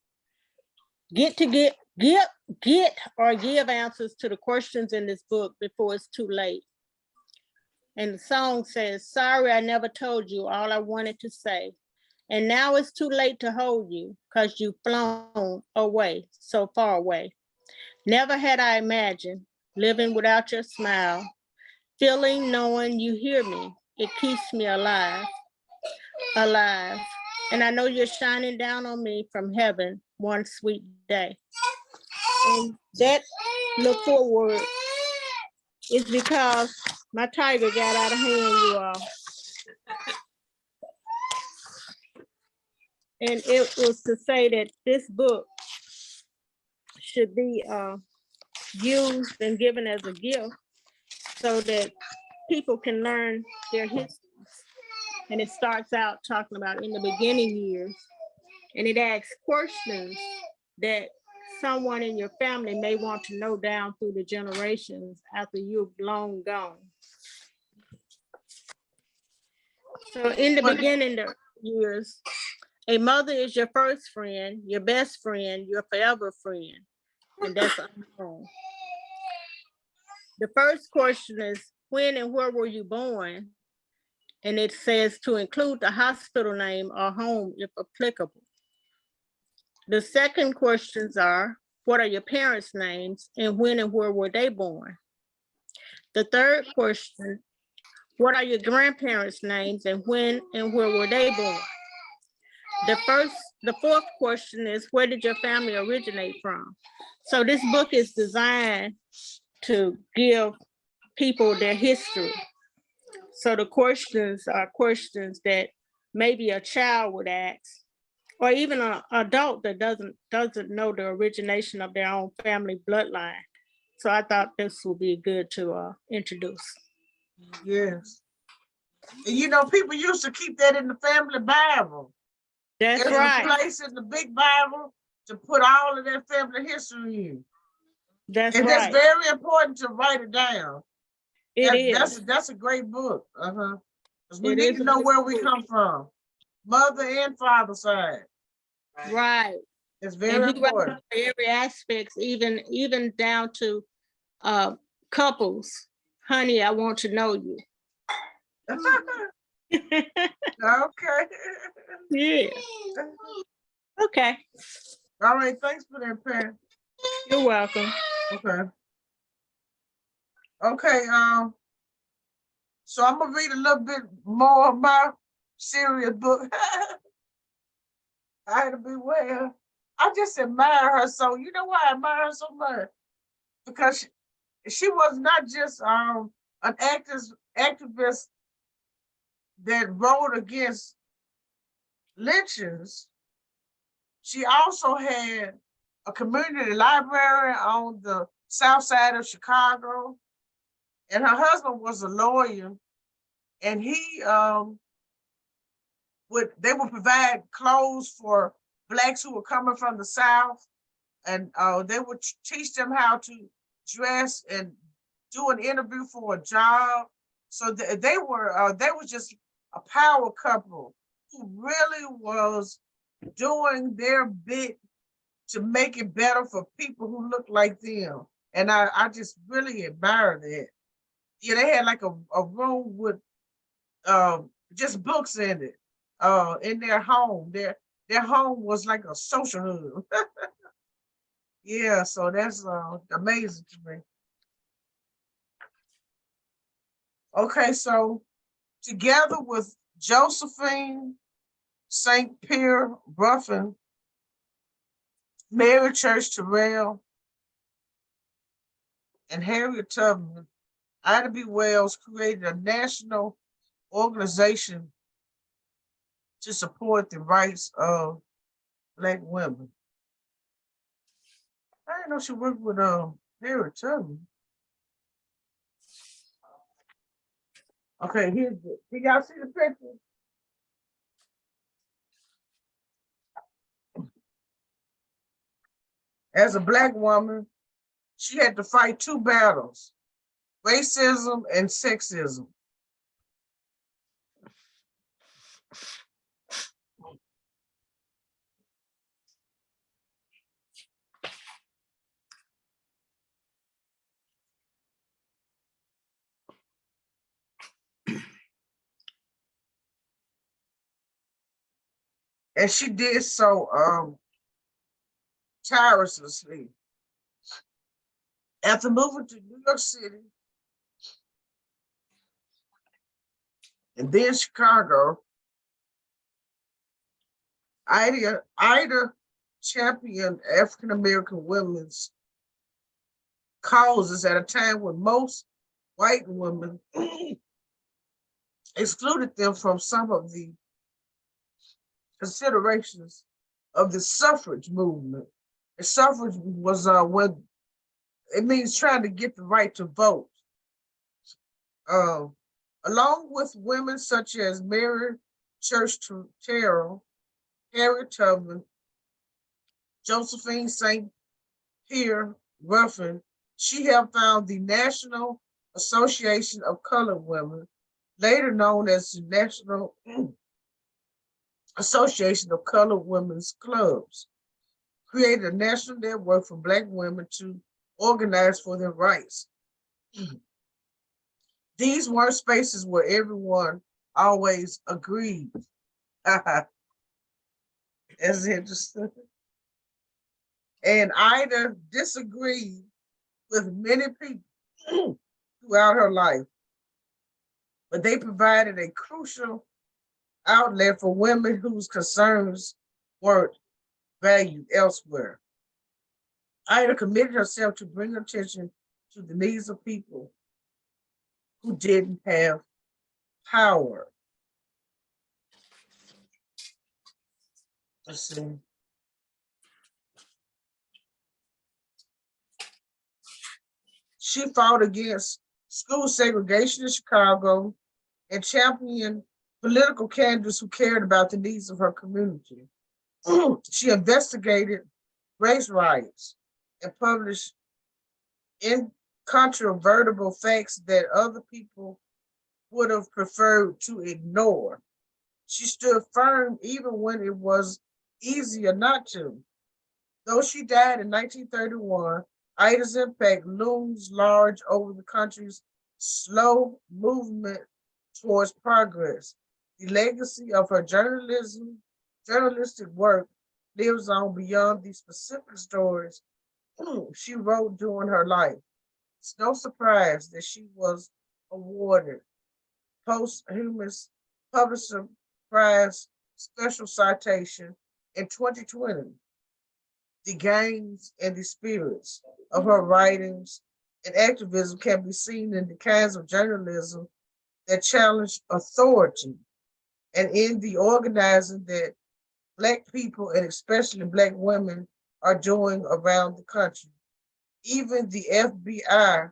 get or give answers to the questions in this book before it's too late. And the song says, sorry, I never told you all I wanted to say. And now it's too late to hold you because you've flown away, so far away. Never had I imagined living without your smile, feeling, knowing you hear me. It keeps me alive. And I know you're shining down on me from heaven one sweet day. And that look forward is because my tiger got out of hand, you all. And it was to say that this book should be used and given as a gift so that people can learn their history. And it starts out talking about in the beginning years, and it asks questions that someone in your family may want to know down through the generations after you've long gone. So in the beginning years, a mother is your first friend, your best friend, your forever friend, and that's unknown. The first question is, when and where were you born? And it says to include the hospital name or home if applicable. The second questions are, what are your parents' names and when and where were they born? The third question, what are your grandparents' names and when and where were they born? The fourth question is, where did your family originate from? So this book is designed to give people their history. So the questions are questions that maybe a child would ask, or even an adult that doesn't know the origination of their own family bloodline. So I thought this would be good to introduce. Yes. And you know, people used to keep that in the family Bible. That's There's right. a place in the big Bible to put all of their family history in. That's and right. that's very important to write it down. It is. That's a great book. Because we It need is to a know good where we book. come from, mother and father side. Right. It's And very he writes important. every aspect, even down to couples. Honey, I want to know you. Okay. Yeah. Okay. All right. Thanks for that, Pat. You're welcome. Okay. Okay. So I'm gonna read a little bit more of my serious book. I had to be well. I just admire her. So you know why I admire her so much? Because she was not just an activist that wrote against lynchings. She also had a community library on the south side of Chicago, and her husband was a lawyer, and they would provide clothes for Blacks who were coming from the South, and they would teach them how to dress and do an interview for a job. So they were just a power couple who really was doing their bit to make it better for people who look like them. And I just really admire that. Yeah, they had like a room with just books in it, in their home. Their home was like a social hub. Yeah, so that's amazing to me. Okay, so together with Josephine St. Pierre Ruffin, Mary Church Terrell, and Harriet Tubman, Ida B. Wells created a national organization to support the rights of Black women. I didn't know she worked with Harriet Tubman. Okay, here's it. Can y'all see the picture? As a Black woman, she had to fight two battles, racism and sexism. And she did so tirelessly. After moving to New York City and then Chicago, Ida championed African American women's causes at a time when most white women excluded them from some of the considerations of the suffrage movement. The suffrage was what it means trying to get the right to vote. Along with women such as Mary Church Terrell, Harriet Tubman, Josephine St. Pierre Ruffin, she helped found the National Association of Colored Women, later known as the National Association of Colored Women's Clubs, created a national network for Black women to organize for their rights. These weren't spaces where everyone always agreed. That's interesting. And Ida disagreed with many people throughout her life, but they provided a crucial outlet for women whose concerns weren't valued elsewhere. Ida committed herself to bring attention to the needs of people who didn't have power. Let's see. She fought against school segregation in Chicago and championed political candidates who cared about the needs of her community. She investigated race riots and published incontrovertible facts that other people would have preferred to ignore. She stood firm even when it was easier not to. Though she died in 1931, Ida's impact looms large over the country's slow movement towards progress. The legacy of her journalistic work lives on beyond the specific stories she wrote during her life. It's no surprise that she was awarded posthumous Publisher Prize special citation in 2020. The gains and the spirits of her writings and activism can be seen in the kinds of journalism that challenge authority and in the organizing that Black people and especially Black women are doing around the country. Even the FBI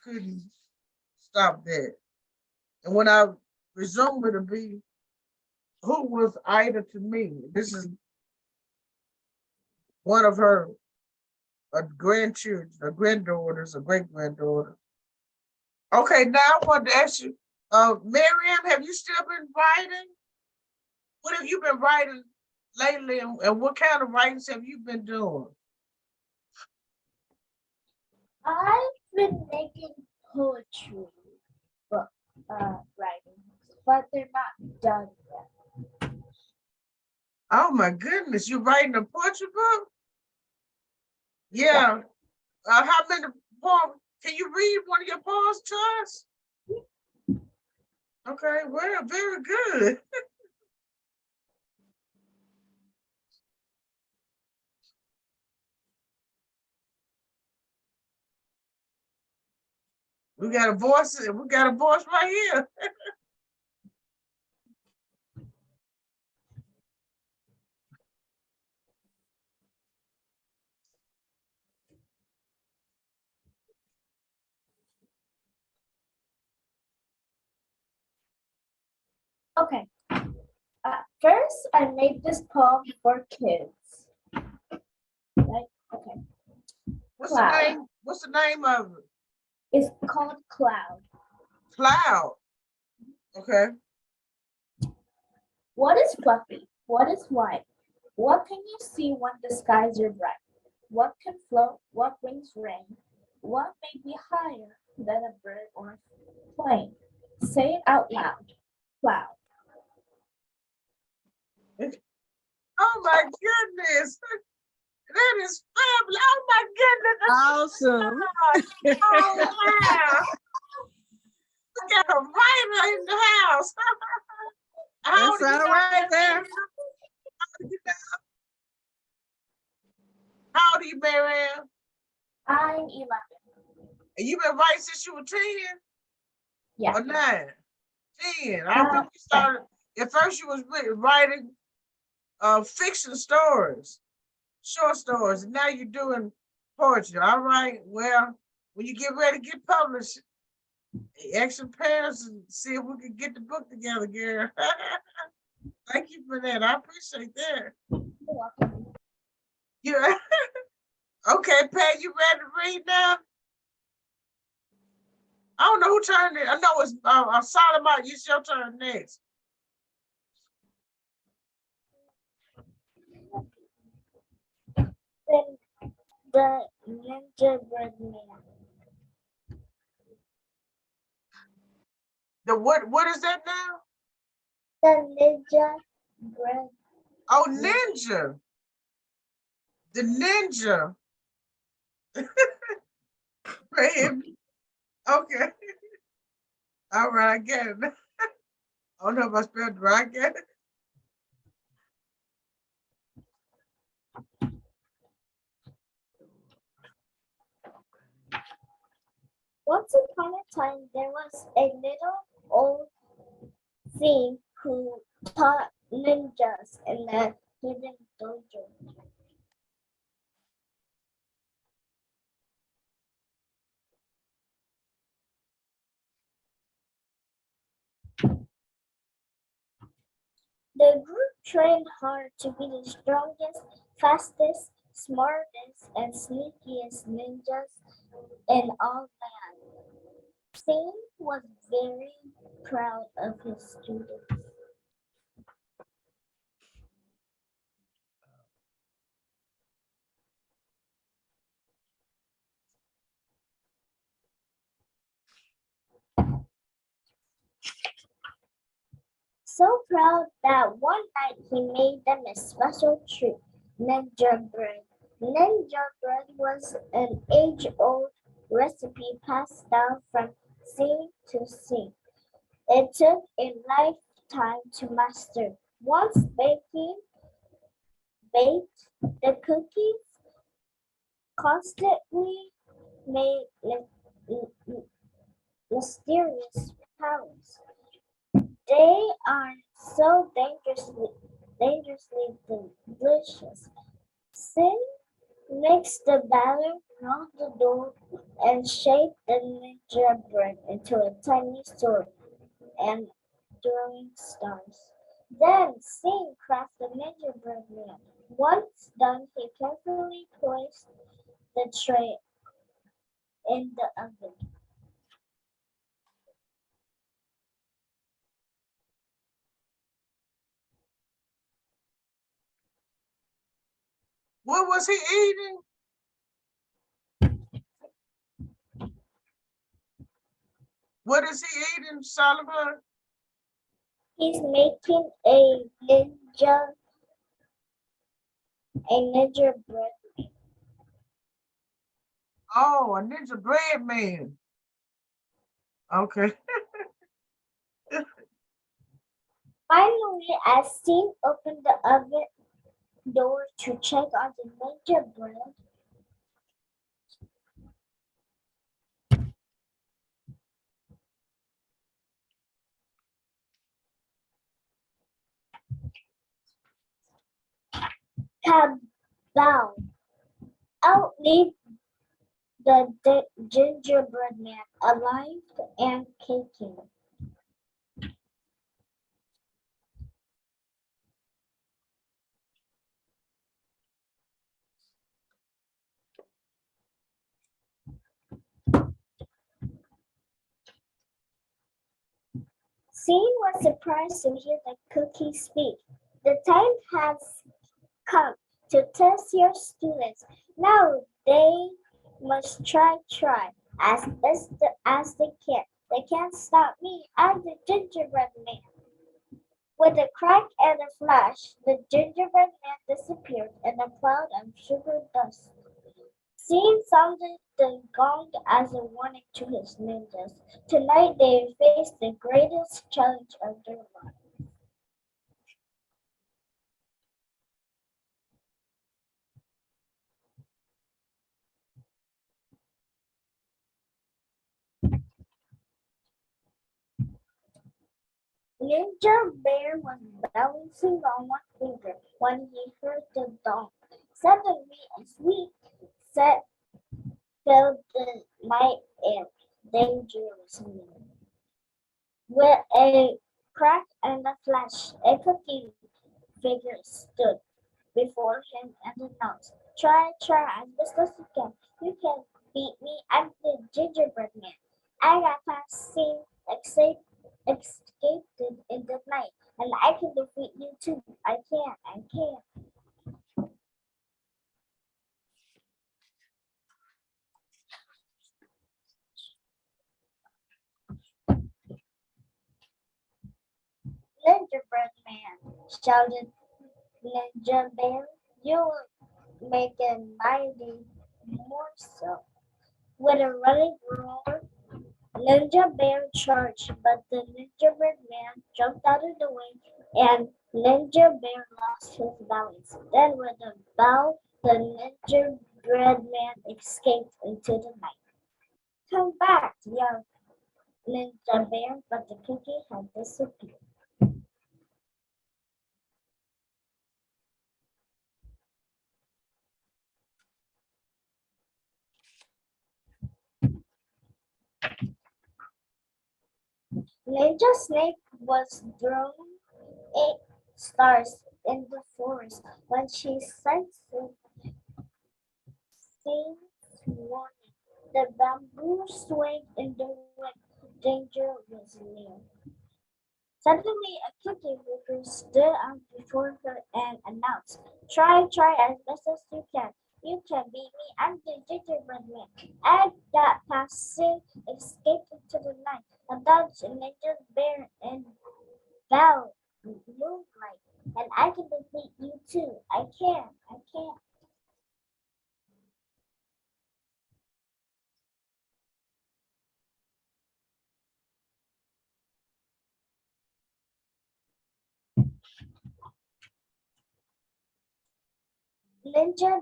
couldn't stop that. And when I resume it to be, who was Ida to me? This is one of her grandchildren, or granddaughters, or great granddaughter. Okay, now I want to ask you, Miriam, have you still been writing? What have you been writing lately, and what kind of writings have you been doing? I've been making poetry book writing, but they're not done yet. Oh my goodness, you writing a poetry book? Yeah. How many poems? Can you read one of your poems to us? Okay, well, very good. We got a voice right here. Okay. First, I made this poem for kids. Right? Okay. What's Cloud. the name? What's the name of it? It's called Cloud. Cloud. Okay. What is fluffy? What is white? What can you see when the skies are bright? What can float? What brings rain? What may be higher than a bird or a plane? Say it out loud. Cloud. Oh my goodness. That is fabulous. Oh my Awesome. goodness. Oh wow. We got a writer in the house. How That's old are you all now, right there. How old are you, Marianne? I'm 11. And you been writing since you were 10 Yeah. or 9? 10. I remember you started, at first you was writing fiction stories, short stories, and now you're doing poetry. All right, well, when you get ready to get published, ask your parents and see if we can get the book together, girl. Thank you for that. I appreciate that. You're welcome. Yeah. Okay, Pat, you ready to read now? I don't know who turned it. I know it's Solomon. It's your turn next. Then the gingerbread man. The what is that now? The gingerbread. Oh, ninja. The ninja. Ram. Okay. All right, I get it. I don't know if I spelled it right. I get it. Once upon a time, there was a little old thief who taught ninjas in the hidden dojo. The group trained hard to be the strongest, fastest, smartest, and sneakiest ninjas in all land. Singh was very proud of his students. So proud that one night he made them a special treat, ninja bread. Ninja bread was an age-old recipe passed down from sea to sea. It took a lifetime to master. Once baked, the cookies constantly made mysterious powers. They are so dangerously delicious. Sin mixed the batter, rolled the dough, and shaped the ninja bread into a tiny sword and throwing stars. Then Sin crafted the ninja bread man. Once done, he carefully placed the tray in the oven. What was he eating? What is he eating, Solomon? He's making a ninja bread. Oh, a ninja bread man. Okay. Finally, as Steve opened the oven door to check on the ninja bread, kabow! Out leaped the gingerbread man, alive and kicking. Scene was surprised to hear the cookie speak. The time has come to test your students. Now they must try as best as they can. They can't stop me. I'm the gingerbread man. With a crack and a flash, the gingerbread man disappeared in a cloud of sugar dust. Scene sounded the gong as a warning to his ninjas. Tonight they faced the greatest challenge of their lives. Ninja Bear was balancing on one finger when he heard the gong. Suddenly, a sweet scent filled the night air. Danger was near. With a crack and a flash, a cookie figure stood before him and announced, try as best as you can. You can beat me. I'm the gingerbread man. I got past seen escaped in the night, and I can defeat you too. I can. Gingerbread man, shouted Ninja Bear. You will make a mighty morsel. With a running roar, Ninja Bear charged, but the gingerbread man jumped out of the way and Ninja Bear lost his balance. Then with a bow, the gingerbread man escaped into the night. Come back, yelled Ninja Bear, but the cookie had disappeared. Ninja Snake was throwing 8 stars in the forest when she sensed things warning. The bamboo swayed in the wind. Danger was near. Suddenly, a cookie maker stood up before her and announced, try as best as you can. You can beat me. I'm the gingerbread man. I got past sing, escaped into the night, and dodged a ninja bear and bow moonlight. And I can defeat you too. I can. Ninja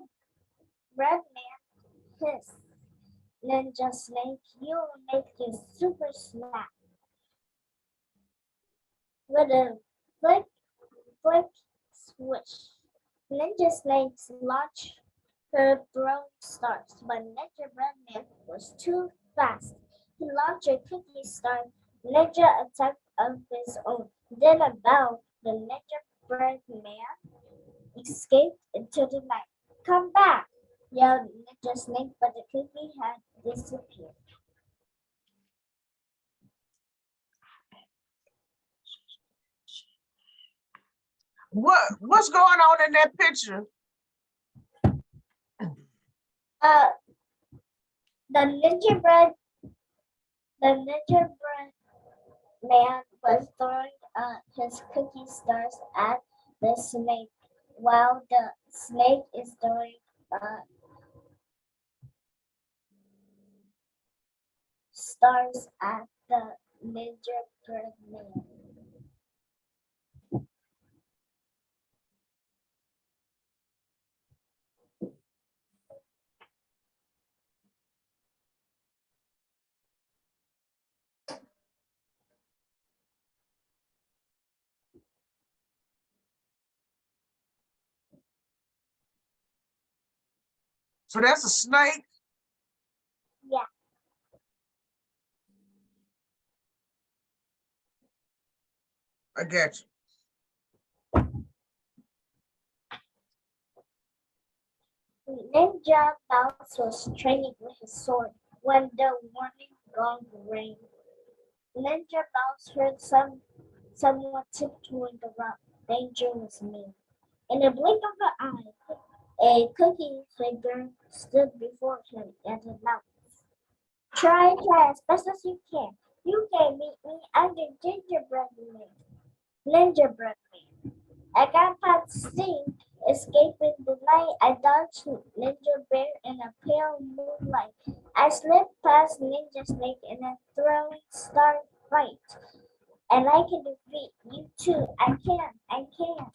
Red Man hissed. Ninja Snake, you'll make this super snap. With a flick, flick, swish. Ninja Snakes launched her throwing stars, but Ninja Red Man was too fast. He launched a cookie star ninja attack of his own. Then a bow, the Ninja Red Man escaped into the night. Come back, yelled Ninja Snake, but the cookie had disappeared. What's going on in that picture? Uh, the gingerbread man was throwing his cookie stars at the snake, while the snake is throwing stars at the gingerbread man. So that's a snake. Yeah. I get you. Ninja Mouse was training with his sword when the warning gong rang. Ninja Mouse heard someone tiptoeing around. Danger was near. In a blink of an eye, a cookie figure stood before him and announced, try as best as you can. You can beat me. I'm the gingerbread man. Gingerbread Man. I got past sink, escaping the night. I dodged Ninja Bear in a pale moonlight. I slipped past Ninja Snake in a thrilling star fight. And I can defeat you too. I can. I can.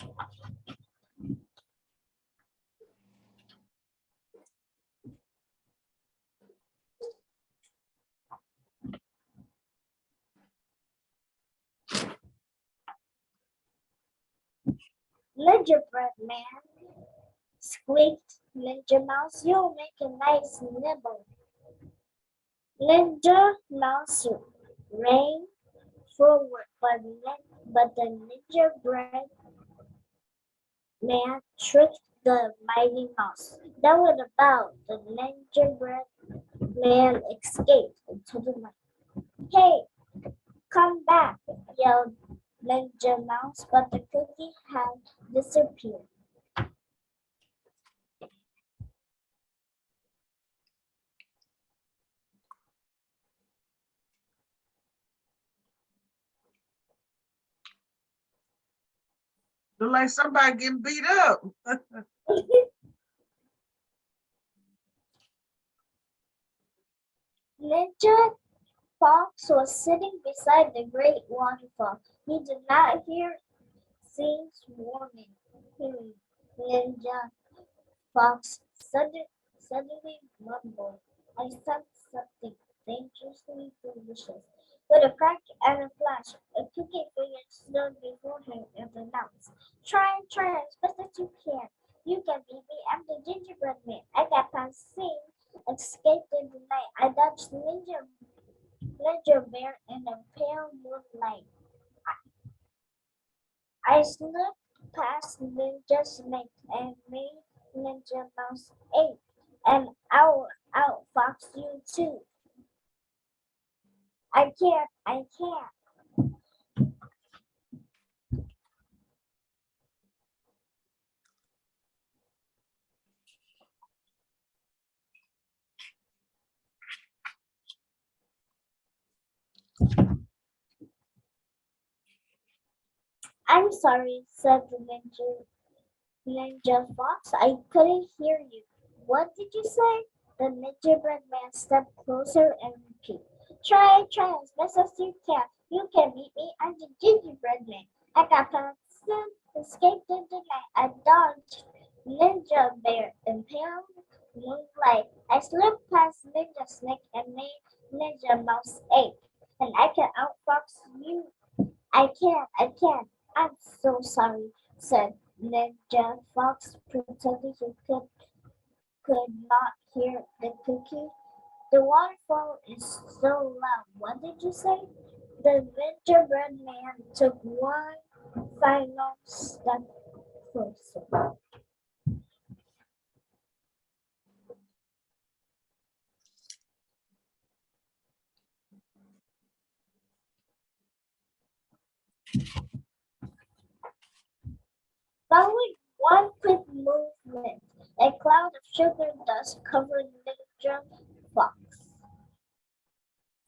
Gingerbread Man, squeaked Ninja Mouse. You'll make a nice nibble. Ninja Mouse ran forward, but the gingerbread man tricked the mighty mouse. That was about the gingerbread man escaped into the night. Hey, come back, yelled Ninja Mouse, but the cookie had disappeared. Look like somebody getting beat up. Ninja Fox was sitting beside the great waterfall. He did not hear Scene's warning. Ninja Fox suddenly mumbled. I sensed something dangerously delicious. With a crack and a flash, a cookie figure stood before him and announced, try as best as you can. You can beat me. I'm the gingerbread man. I got past Scene, escaped in the night. I dodged Ninja Bear in the pale moonlight. I slipped past Ninja Snake and made Ninja Mouse ache. And out fox you too. I can't, I can't. I'm sorry, said the Ninja Fox. I couldn't hear you. What did you say? The gingerbread man stepped closer and repeated. Try as best as you can. You can beat me. I'm the gingerbread man. I got past him, escaped in the night. I dodged Ninja Bear in pale moonlight. I slipped past Ninja Snake and made Ninja Mouse ache. And I can outfox you. I can. I'm so sorry, said Ninja Fox, pretending he could not hear the cookie. The waterfall is so loud. What did you say? The gingerbread man took one final step closer. Following one quick movement, a cloud of sugar dust covered Ninja Fox.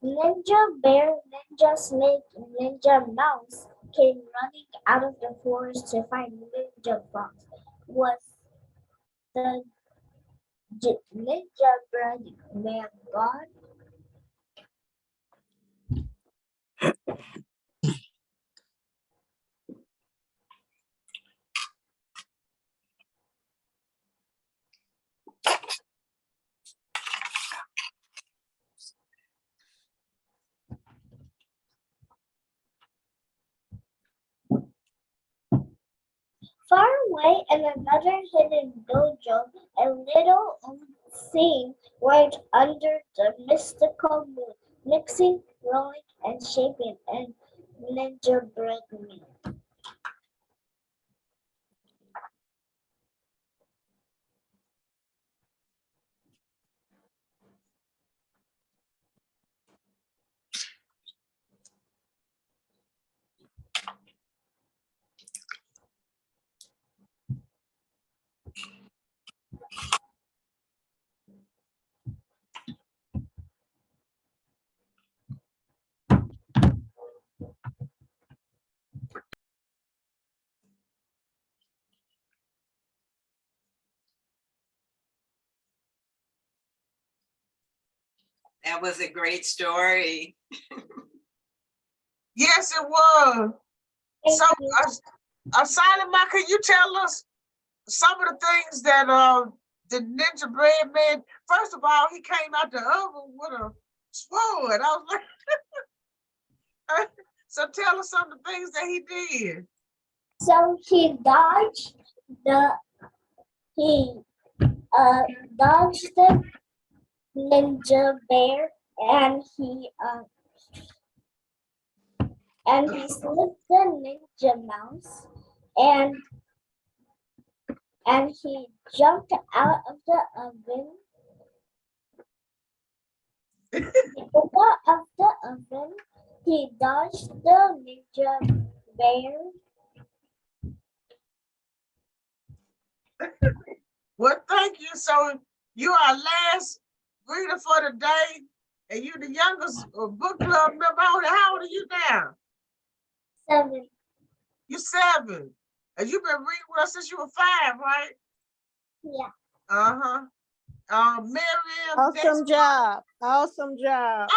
Ninja Bear, Ninja Snake, and Ninja Mouse came running out of the forest to find Ninja Fox. Was the gingerbread man gone? Far away in another hidden dojo, a little unseen worked under the mystical moon, mixing, rolling, and shaping a gingerbread man. That was a great story. Yes, it was. Thank So, you. Solomon, can you tell us some of the things that the Ninja Bread Man? First of all, he came out the oven with a sword. I was like, so tell us some of the things that he did. So he dodged the ninja bear, and he slipped the ninja mouse, and he jumped out of the oven. Out of the oven, he dodged the ninja bear. Well, thank you. So you are last reader for the day, and you the youngest book club member. How old are you now? 7. You 7. And you've been reading with us since you were 5, right? Yeah. Uh-huh. Miriam. Awesome job. Awesome job.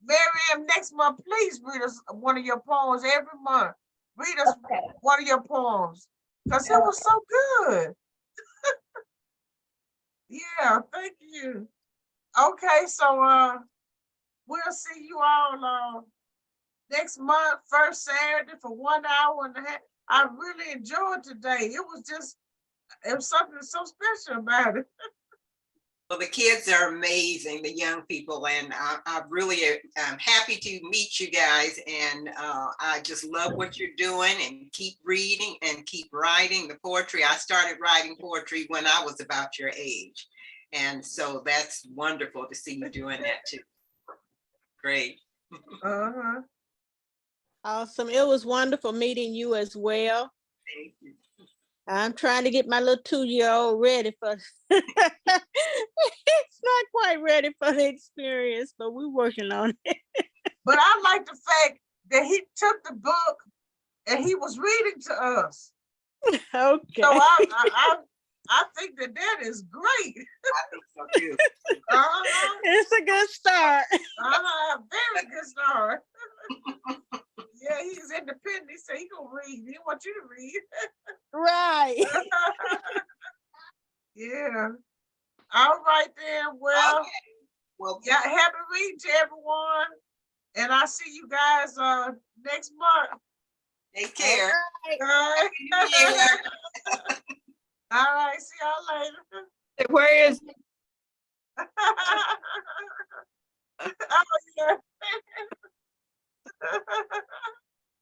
Miriam, next month, please read us one of your poems every month. Read us Okay. one of your poems. Because it was so good. Yeah, thank you. Okay, so we'll see you all next month, first Saturday for 1 hour and a half. I really enjoyed today. It was something so special about it. Well, the kids are amazing, the young people, and I really am happy to meet you guys. And I just love what you're doing, and keep reading and keep writing the poetry. I started writing poetry when I was about your age. And so that's wonderful to see you doing that too. Great. Uh-huh. Awesome. It was wonderful meeting you as well. Thank you. I'm trying to get my little 2-year-old ready for it's not quite ready for the experience, but we're working on it. But I like the fact that he took the book and he was reading to us. Okay. So I think that is great. I think so too. Uh-huh. It's a good start. Very good start. Yeah, he's independent. He said he gonna read. He want you to read. Right. Yeah. All right then. Well, Okay. Well, yeah, happy reading to everyone. And I'll see you guys next month. take care. All right. Happy New Year. All right, see y'all later. Where is Oh, yeah.